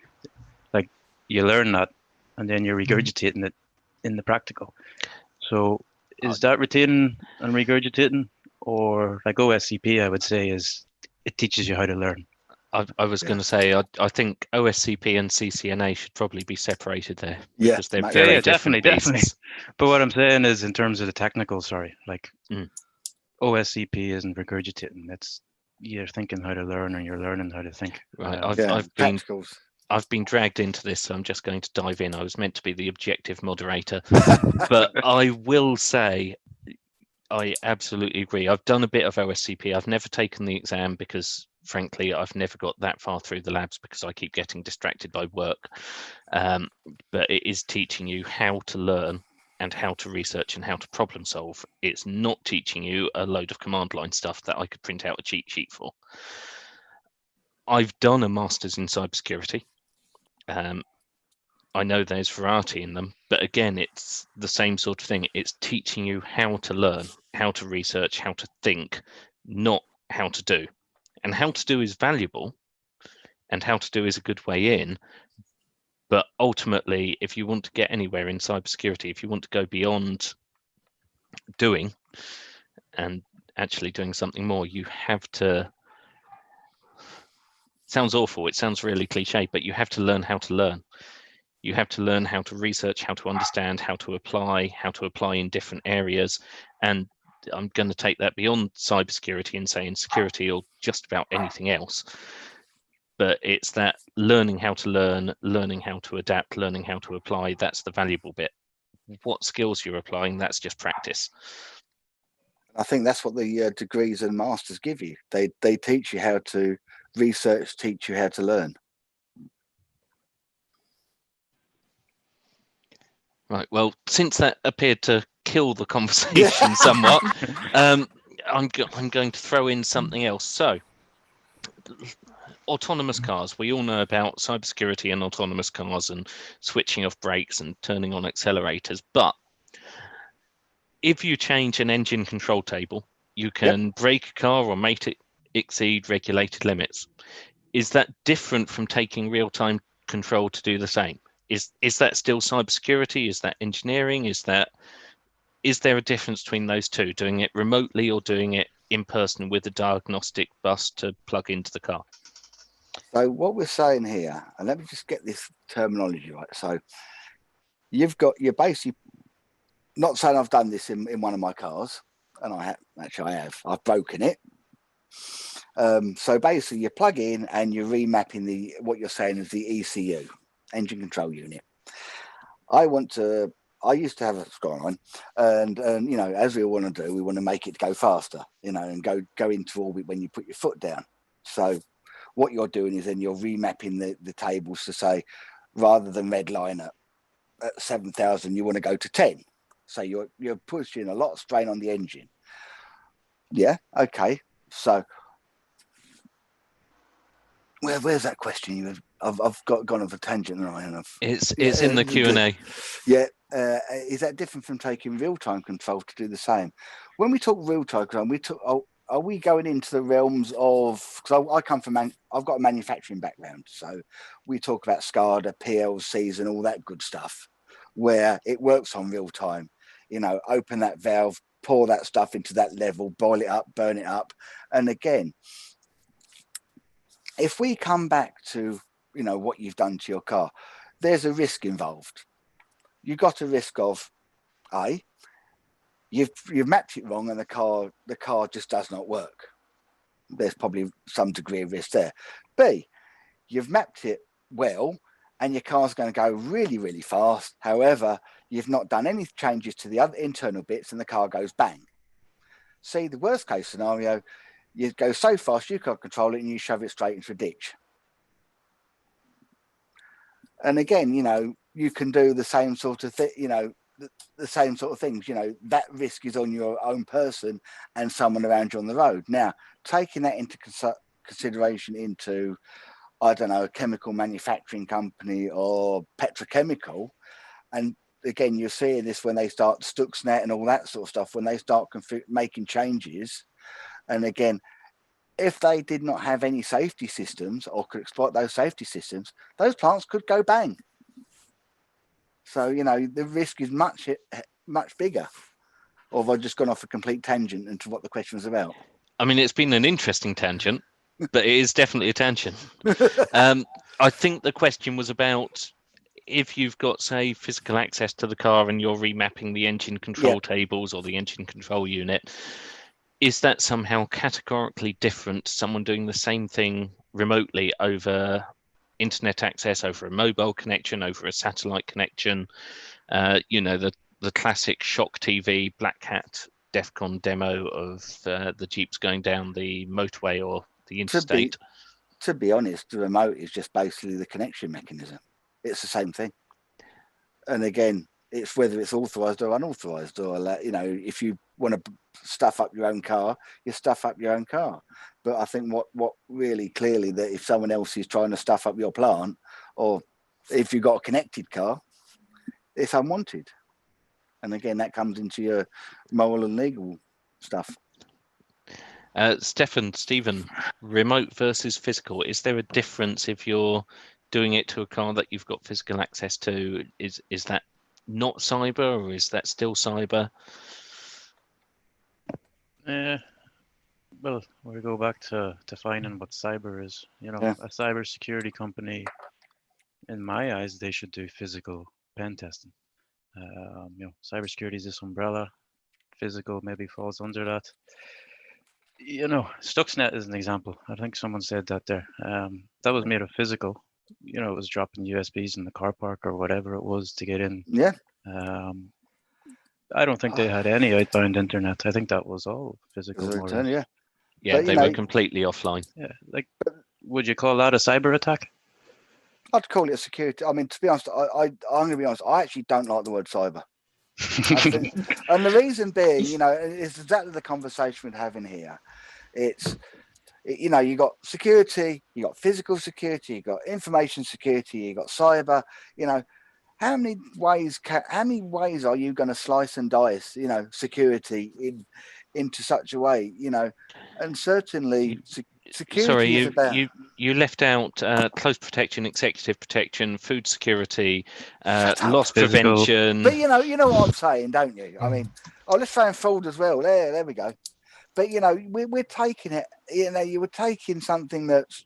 Like, you learn that, and then you're regurgitating it in the practical. So is that retaining and regurgitating? Or like OSCP, I would say, is it teaches you how to learn. I was going to say, I think OSCP and CCNA should probably be separated there. Yeah, because they're very different definitely. But what I'm saying is, in terms of the technical, OSCP isn't regurgitating. You're thinking how to learn, and you're learning how to think. Right. I've been dragged into this, so I'm just going to dive in. I was meant to be the objective moderator, but I will say I absolutely agree. I've done a bit of OSCP. I've never taken the exam because, frankly, I've never got that far through the labs because I keep getting distracted by work. But it is teaching you how to learn and how to research and how to problem solve. It's not teaching you a load of command line stuff that I could print out a cheat sheet for. I've done a master's in cybersecurity. I know there's variety in them, but again, it's the same sort of thing. It's teaching you how to learn, how to research, how to think, not how to do. And how to do is valuable, and how to do is a good way in. But ultimately, if you want to get anywhere in cybersecurity, if you want to go beyond doing and actually doing something more, you have to. Sounds awful. It sounds really cliche, but you have to learn how to learn. You have to learn how to research, how to understand, how to apply in different areas. And I'm going to take that beyond cybersecurity and say in security or just about anything else. But it's that learning how to learn, learning how to adapt, learning how to apply. That's the valuable bit. What skills you're applying, that's just practice. I think that's what the degrees and masters give you. They teach you how to research, teach you how to learn. Right. Well, since that appeared to kill the conversation somewhat, I'm going to throw in something else. So, autonomous cars. We all know about cybersecurity and autonomous cars and switching off brakes and turning on accelerators. But if you change an engine control table, you can brake a car or make exceed regulated limits. Is that different from taking real-time control to do the same? Is that still cybersecurity? Is that engineering? Is there a difference between those two, doing it remotely or doing it in person with a diagnostic bus to plug into the car? So what we're saying here, and let me just get this terminology right. So you're basically not saying I've done this in one of my cars, and I have. I've broken it. So basically, you plug in and you're remapping what you're saying is the ECU, engine control unit. I used to have a Skyline, and as we want to do, we want to make it go faster, and go into orbit when you put your foot down. So what you're doing is then you're remapping the tables to say, rather than red line at 7,000, you want to go to 10. So you're pushing a lot of strain on the engine. Yeah. Okay. So where's that question? I've gone off a tangent, and it's in the Q&A. Yeah. Is that different from taking real-time control to do the same? When we talk real-time control, are we going into the realms of, because I come from, I've got a manufacturing background, so we talk about SCADA, PLCs and all that good stuff, where it works on real time, open that valve, pour that stuff into that level, boil it up, burn it up. And again, if we come back to, what you've done to your car, there's a risk involved. You've got a risk of, you've mapped it wrong and the car just does not work. There's probably some degree of risk there. B, you've mapped it well and your car's going to go really, really fast. However, you've not done any changes to the other internal bits and the car goes bang. See, the worst case scenario, you go so fast you can't control it and you shove it straight into a ditch. And again, you can do the same sort of thing, the same sort of things, that risk is on your own person and someone around you on the road. Now, taking that into consideration into, I don't know, a chemical manufacturing company or petrochemical, and again, you're seeing this when they start Stuxnet and all that sort of stuff, when they start making changes. And again, if they did not have any safety systems or could exploit those safety systems, those plants could go bang. So, the risk is much bigger. Or have I just gone off a complete tangent into what the question was about? I mean, it's been an interesting tangent, but it is definitely a tangent. I think the question was about if you've got, say, physical access to the car and you're remapping the engine control tables or the engine control unit, is that somehow categorically different to someone doing the same thing remotely over internet access, over a mobile connection, over a satellite connection? The classic Shock TV Black Hat DEFCON demo of the Jeeps going down the motorway or the interstate. To be honest, the remote is just basically the connection mechanism. It's the same thing. And again, it's whether it's authorized or unauthorized, or if you want to stuff up your own car, you stuff up your own car. But I think what really clearly, that if someone else is trying to stuff up your plant, or if you've got a connected car, it's unwanted. And again, that comes into your moral and legal stuff. Stephen, remote versus physical. Is there a difference if you're doing it to a car that you've got physical access to? Is that not cyber, or is that still cyber? Well, we go back to defining what cyber is. A cyber security company, in my eyes, they should do physical pen testing. Cybersecurity is this umbrella. Physical maybe falls under that. Stuxnet is an example. I think someone said that there. That was made of physical. It was dropping USBs in the car park or whatever it was to get in. Yeah. I don't think they had any outbound internet. I think that was all physical. Yeah. Yeah, but, they were completely offline. Yeah. Would you call that a cyber attack? I'd call it a security. I mean, to be honest, I'm going to be honest. I actually don't like the word cyber. And the reason being, is exactly the conversation we're having here. It's, you got security, you got physical security, you got information security, you got cyber. How many ways are you going to slice and dice, security into such a way, and certainly security Sorry, is about. you left out close protection, executive protection, food security, Shut up. loss Physical. prevention. But you know what I'm saying, don't you? I mean, let's say in fraud as well. There we go. But we're taking it. You were taking something that's,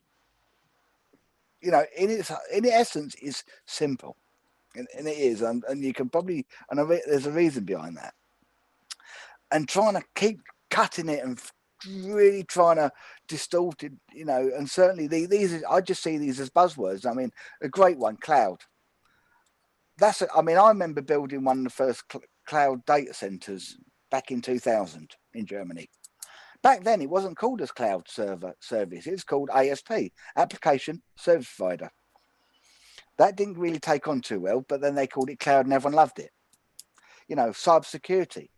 in its essence is simple, and it is, and you can probably, there's a reason behind that, and trying to keep cutting it and really trying to distort it, and certainly these I just see these as buzzwords. I mean, a great one, cloud. I remember building one of the first cloud data centers back in 2000 in Germany. Back then, it wasn't called as cloud service. It's called ASP, Application Service Provider. That didn't really take on too well, but then they called it cloud and everyone loved it. Cybersecurity.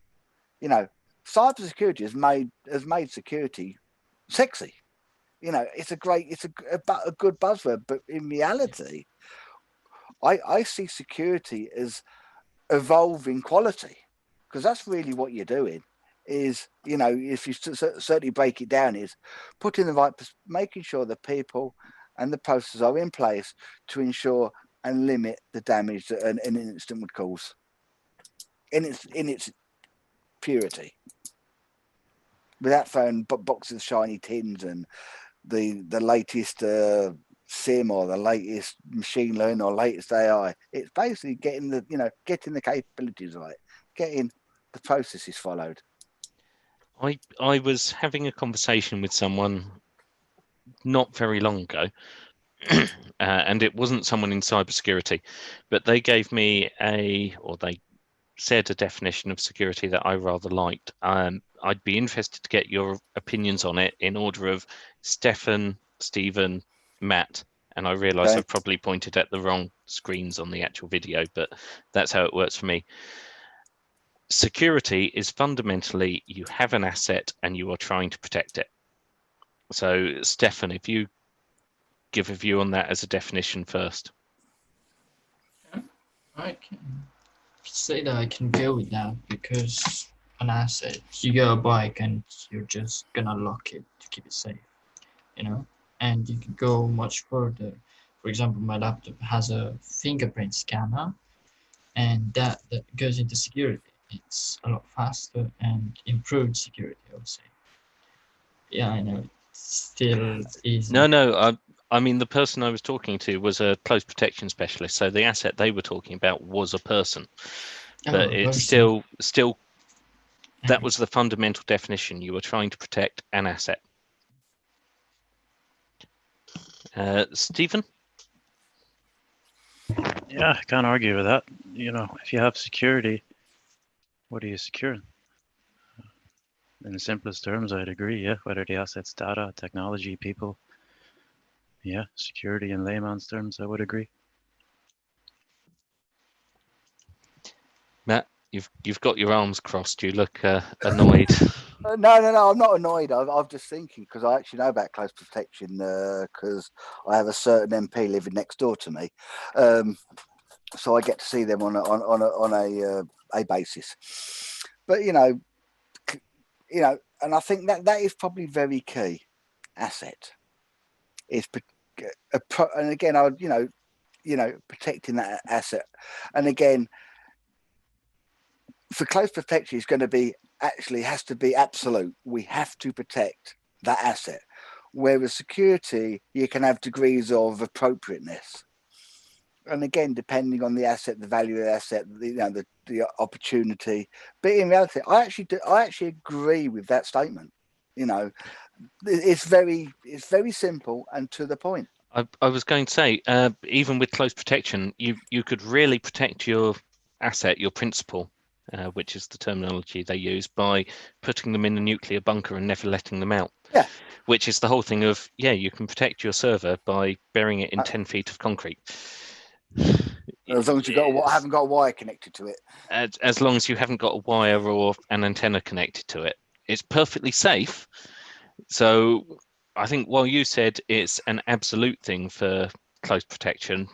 Cybersecurity has made security sexy. It's a good buzzword, but in reality, I see security as evolving quality, because that's really what you're doing. Is if you certainly break it down, is putting the right, making sure the people and the processes are in place to ensure and limit the damage that an incident would cause in its purity, without throwing boxes of shiny tins and the latest sim or the latest machine learning or latest AI. It's basically getting the capabilities right, getting the processes followed. I was having a conversation with someone not very long ago, and it wasn't someone in cybersecurity, but they gave me they said a definition of security that I rather liked. I'd be interested to get your opinions on it in order of Stefan, Stephen, Matt, and I realise I've probably pointed at the wrong screens on the actual video, but that's how it works for me. Security is fundamentally you have an asset and you are trying to protect it. So, Stefan, if you give a view on that as a definition first. I can say that I can go with that, because an asset, you get a bike and you're just gonna lock it to keep it safe, and you can go much further. For example, my laptop has a fingerprint scanner, and that goes into security. It's a lot faster and improved security, I would say. Yeah, I know it's still easy. No, I mean, the person I was talking to was a close protection specialist, so the asset they were talking about was a person. But it's still that was the fundamental definition. You were trying to protect an asset. Stephen? Yeah, I can't argue with that. If you have security, what are you securing? In the simplest terms, I'd agree, yeah. Whether the assets, data, technology, people. Yeah, security in layman's terms, I would agree. Matt, you've got your arms crossed. You look annoyed. No, I'm not annoyed. I'm just thinking, because I actually know about close protection, because I have a certain MP living next door to me, so I get to see them on a basis. But and I think that is probably very key. Asset is, and again, I protecting that asset, and again, for close protection, it's going to be has to be absolute. We have to protect that asset. Whereas security, you can have degrees of appropriateness. And again, depending on the asset, the value of the asset, the opportunity. But in reality, I actually agree with that statement. It's very simple and to the point. I was going to say, even with close protection, you could really protect your asset, your principal, which is the terminology they use, by putting them in a nuclear bunker and never letting them out. Yeah. Which is the whole thing of, you can protect your server by burying it in 10 feet of concrete. As long as haven't got a wire connected to it. As long as you haven't got a wire or an antenna connected to it. It's perfectly safe. So I think while you said it's an absolute thing for close protection,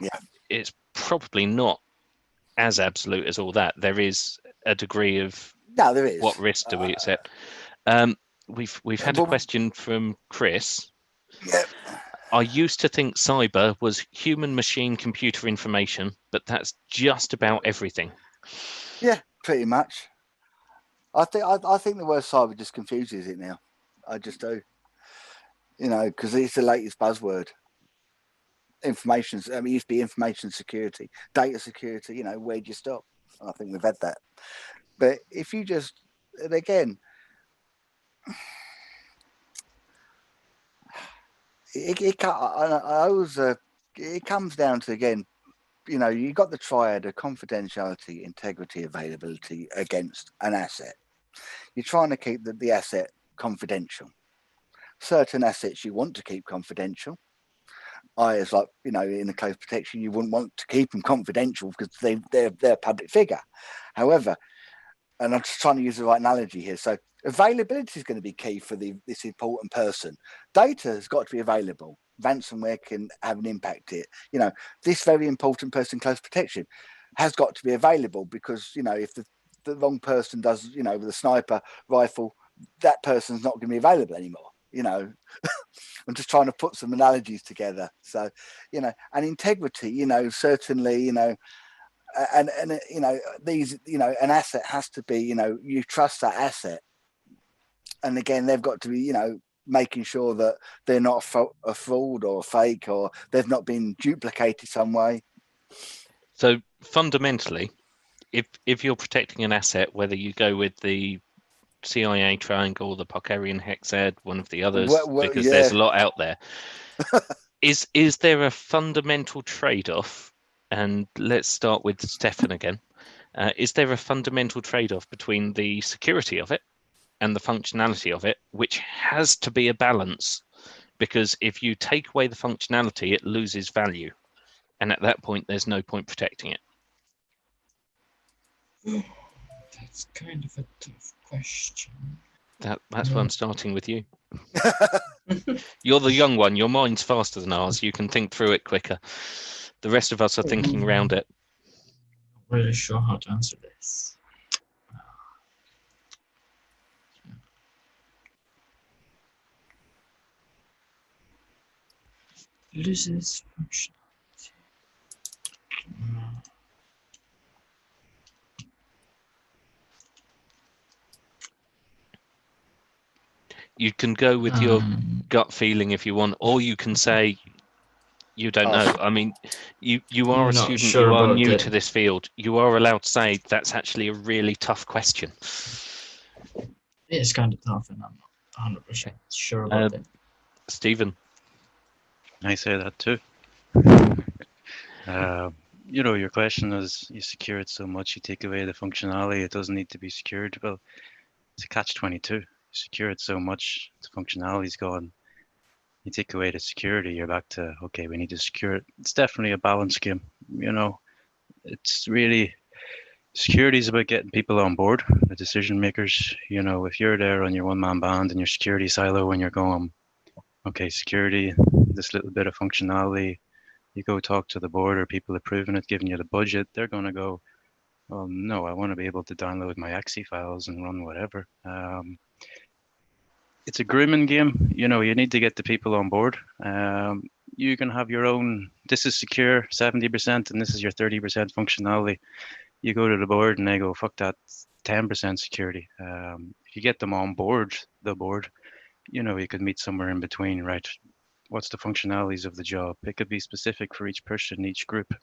it's probably not as absolute as all that. There is a degree of there is. What risk do we accept? We've had a question from Chris. Yeah. I used to think cyber was human machine computer information, but that's just about everything. Yeah, pretty much. I think the word cyber just confuses it now. I just do. Because it's the latest buzzword. Information. I mean, it used to be information security, data security. Where do you stop? And I think we've had that. But if you just, and again, it comes down to, again, you got the triad of confidentiality, integrity, availability against an asset. You're trying to keep the asset confidential. Certain assets you want to keep confidential. It's like, in the close protection, you wouldn't want to keep them confidential because they're a public figure. However, and I'm just trying to use the right analogy here. So availability is going to be key for this important person. Data has got to be available. Ransomware can have an impact here. This very important person, close protection, has got to be available because, if the wrong person does, with a sniper rifle, that person's not going to be available anymore. I'm just trying to put some analogies together. So, and integrity, certainly, and these, an asset has to be, you trust that asset. And again, they've got to be, making sure that they're not a fraud or a fake, or they've not been duplicated some way. So fundamentally, if you're protecting an asset, whether you go with the CIA triangle, the Parkerian hexad, one of the others, because there's a lot out there. Is there a fundamental trade-off? And let's start with Stefan again. Is there a fundamental trade-off between the security of it and the functionality of it, which has to be a balance? Because if you take away the functionality, it loses value. And at that point, there's no point protecting it. That's kind of a tough question. That's why I'm starting with you. You're the young one. Your mind's faster than ours. You can think through it quicker. The rest of us are thinking around it. Not really sure how to answer this. Loses functionality. You can go with your gut feeling if you want, or you can say you don't know. I mean, you are a student, you are new to this field. You are allowed to say that's actually a really tough question. It's kind of tough, and I'm not 100% sure about it. Stephen? I say that too. Your question is, you secure it so much, you take away the functionality, it doesn't need to be secured. Well, it's a catch-22. You secure it so much, the functionality's gone. You take away the security, you're back to, okay, we need to secure it. It's definitely a balance game. It's really, security is about getting people on board, the decision makers. If you're there on your one-man band in your security silo and you're going, okay, security, this little bit of functionality, you go talk to the board or people approving it, giving you the budget, they're going to go, oh, no, I want to be able to download my exe files and run whatever. It's a grooming game. You need to get the people on board. You can have your own, this is secure 70% and this is your 30% functionality. You go to the board and they go, fuck that, 10% security. If you get them on board, you could meet somewhere in between, right? What's the functionalities of the job? It could be specific for each person, each group.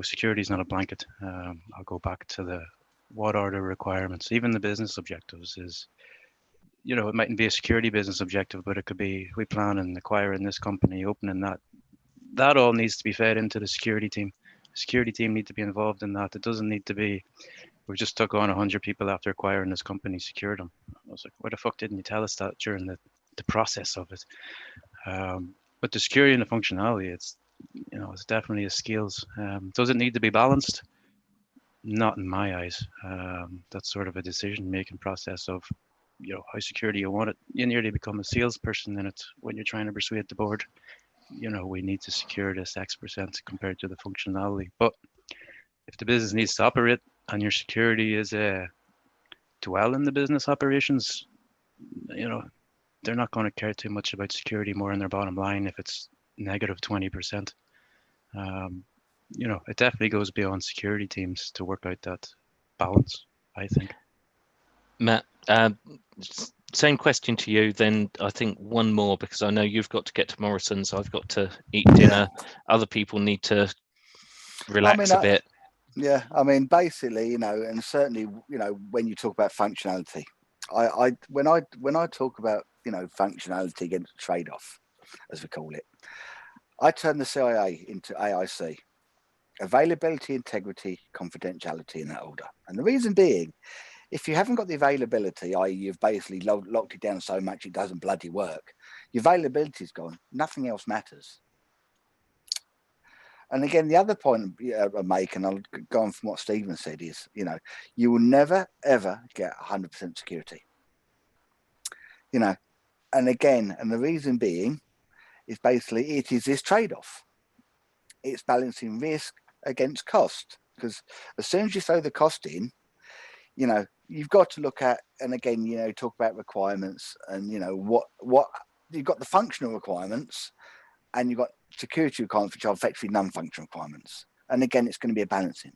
Security is not a blanket. I'll go back to what are the requirements? Even the business objectives is, it mightn't be a security business objective, but it could be, we plan on acquiring this company, opening that. That all needs to be fed into the security team. The security team need to be involved in that. It doesn't need to be, we just took on 100 people after acquiring this company, secured them. I was like, why the fuck didn't you tell us that during the process of it? But the security and the functionality, it's definitely a skills. Does it need to be balanced? Not in my eyes. That's sort of a decision-making process of, how secure do you want it? You nearly become a salesperson in it when you're trying to persuade the board. We need to secure this X% compared to the functionality. But if the business needs to operate and your security is 20% dwell in the business operations, you know, they're not going to care too much about security more in their bottom line if it's negative 20%. You know, it definitely goes beyond security teams to work out that balance, I think. Matt, same question to you. Then I think one more, because I know you've got to get to Morrison's. I've got to eat dinner. Other people need to relax a bit. Yeah, I mean, basically, you know, and certainly, you know, when you talk about functionality, when I talk about, you know, functionality against trade-off, as we call it, I turn the CIA into AIC: availability, integrity, confidentiality, in that order. And the reason being, if you haven't got the availability, i.e., you've basically locked it down so much it doesn't bloody work, your availability is gone. Nothing else matters. And again, the other point I make, and I'll go on from what Stephen said, is, you know, you will never, ever get 100% security. You know, and again, and the reason being is basically it is this trade-off. It's balancing risk against cost, because as soon as you throw the cost in, you know, you've got to look at, and again, you know, talk about requirements, and, you know, what you've got the functional requirements, and you've got security requirements, which are effectively non-functional requirements. And again, it's going to be a balancing.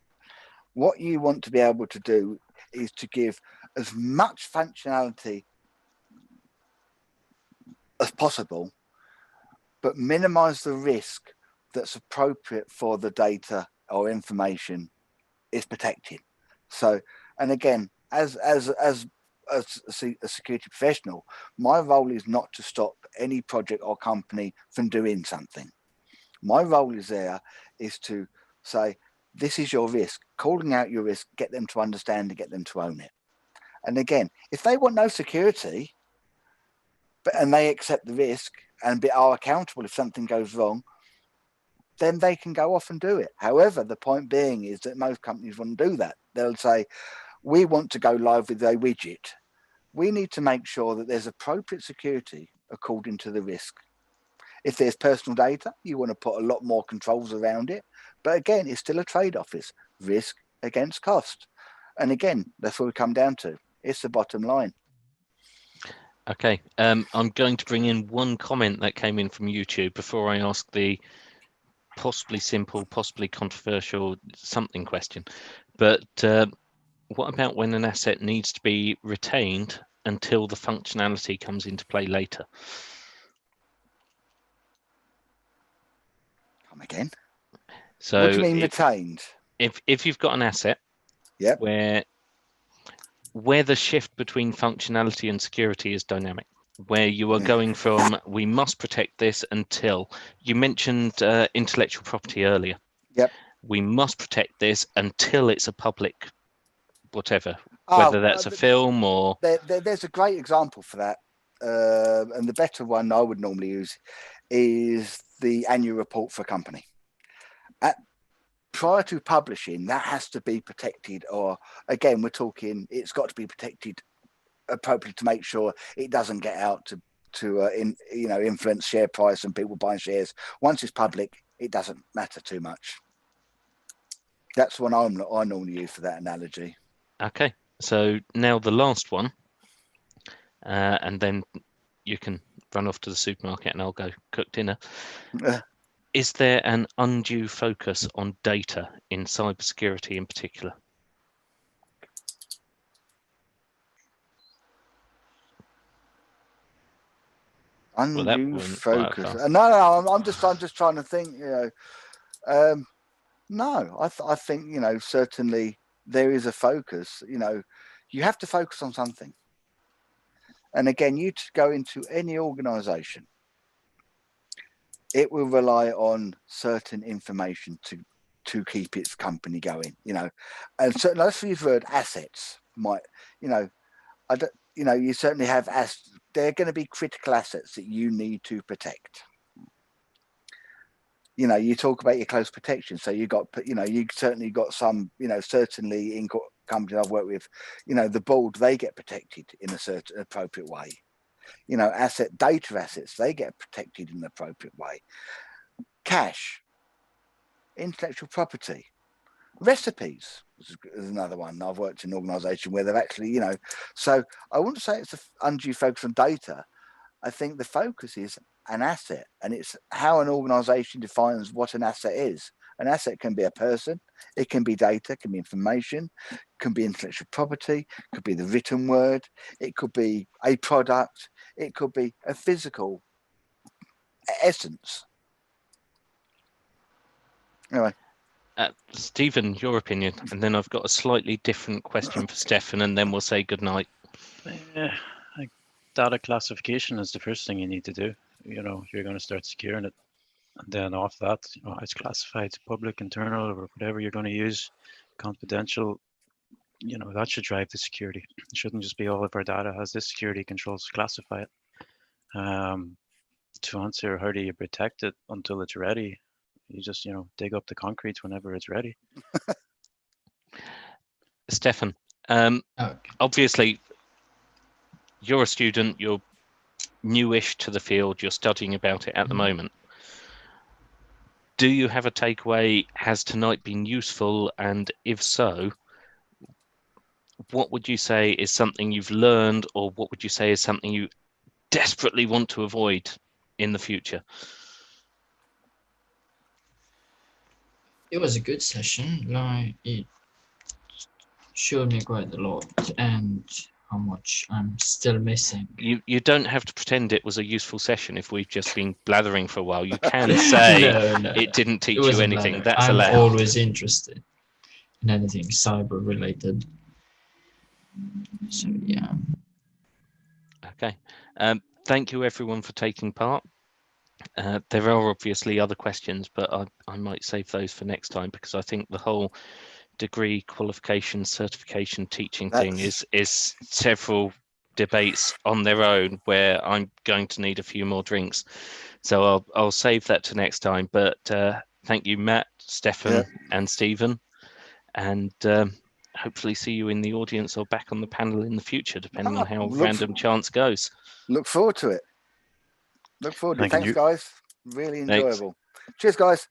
What you want to be able to do is to give as much functionality as possible, but minimize the risk that's appropriate for the data or information is protected. So, and again, as a security professional, my role is not to stop any project or company from doing something. My role is to say, this is your risk, calling out your risk, get them to understand and get them to own it. And again, if they want no security, and they accept the risk and are accountable if something goes wrong, then they can go off and do it. However, the point being is that most companies won't do that. They'll say, we want to go live with a widget. We need to make sure that there's appropriate security according to the risk. If there's personal data, you want to put a lot more controls around it. But again, it's still a trade-off. It's risk against cost. And again, that's what we come down to. It's the bottom line. Okay, I'm going to bring in one comment that came in from YouTube before I ask the possibly simple, possibly controversial something question. But what about when an asset needs to be retained until the functionality comes into play later? Come again? So what do you mean retained? If you've got an asset, yep, where the shift between functionality and security is dynamic, where you are going from, we must protect this until, you mentioned intellectual property earlier. Yep. We must protect this until it's a public whatever, whether that's a film or... There's a great example for that. And the better one I would normally use is the annual report for a company. Prior to publishing, that has to be protected, or again, we're talking, it's got to be protected appropriately to make sure it doesn't get out to influence share price and people buying shares. Once it's public, it doesn't matter too much. That's what I normally use for that analogy. Okay, so now the last one, and then you can run off to the supermarket and I'll go cook dinner. Is there an undue focus on data in cybersecurity in particular? Undue focus. No, I'm just trying to think. No, I think certainly there is a focus. You have to focus on something. And again, you go into any organisation, it will rely on certain information to keep its company going. And certainly, let's use the word assets. You certainly have they're going to be critical assets that you need to protect. You talk about your close protection. So you certainly got some, certainly in companies I've worked with, the board, they get protected in a certain appropriate way. Data assets, they get protected in an appropriate way. Cash, intellectual property, recipes, is another one. I've worked in an organisation where they've actually, so I wouldn't say it's an undue focus on data. I think the focus is an asset, and it's how an organisation defines what an asset is. An asset can be a person, it can be data, it can be information, it can be intellectual property, it could be the written word, it could be a product, it could be a physical essence. Anyway. Stephen, your opinion, and then I've got a slightly different question for Stefan, and then we'll say goodnight. Yeah, data classification is the first thing you need to do. You're going to start securing it. And then off that, it's classified, public, internal, or whatever you're going to use, confidential. That should drive the security. It shouldn't just be all of our data has this security controls to classify it. To answer how do you protect it until it's ready, you just dig up the concrete whenever it's ready. Stefan, Okay. obviously you're a student, you're newish to the field, you're studying about it at the moment. Do you have a takeaway? Has tonight been useful? And if so, what would you say is something you've learned, or what would you say is something you desperately want to avoid in the future? It was a good session. Like, it showed me quite a lot, and how much I'm still missing. You don't have to pretend it was a useful session if we've just been blathering for a while. You can say No. it didn't teach It you wasn't anything. matter. That's I'm allowed. always interested in anything cyber related. So yeah. Okay. Thank you everyone for taking part. There are obviously other questions, but I might save those for next time, because I think the whole degree, qualification, certification, teaching thing is several debates on their own, where I'm going to need a few more drinks. So I'll save that to next time. But thank you, Matt, Stefan, and Stephen, and hopefully see you in the audience or back on the panel in the future, depending on how random chance goes. Look forward to it. Thanks, guys. Really enjoyable. Cheers, guys.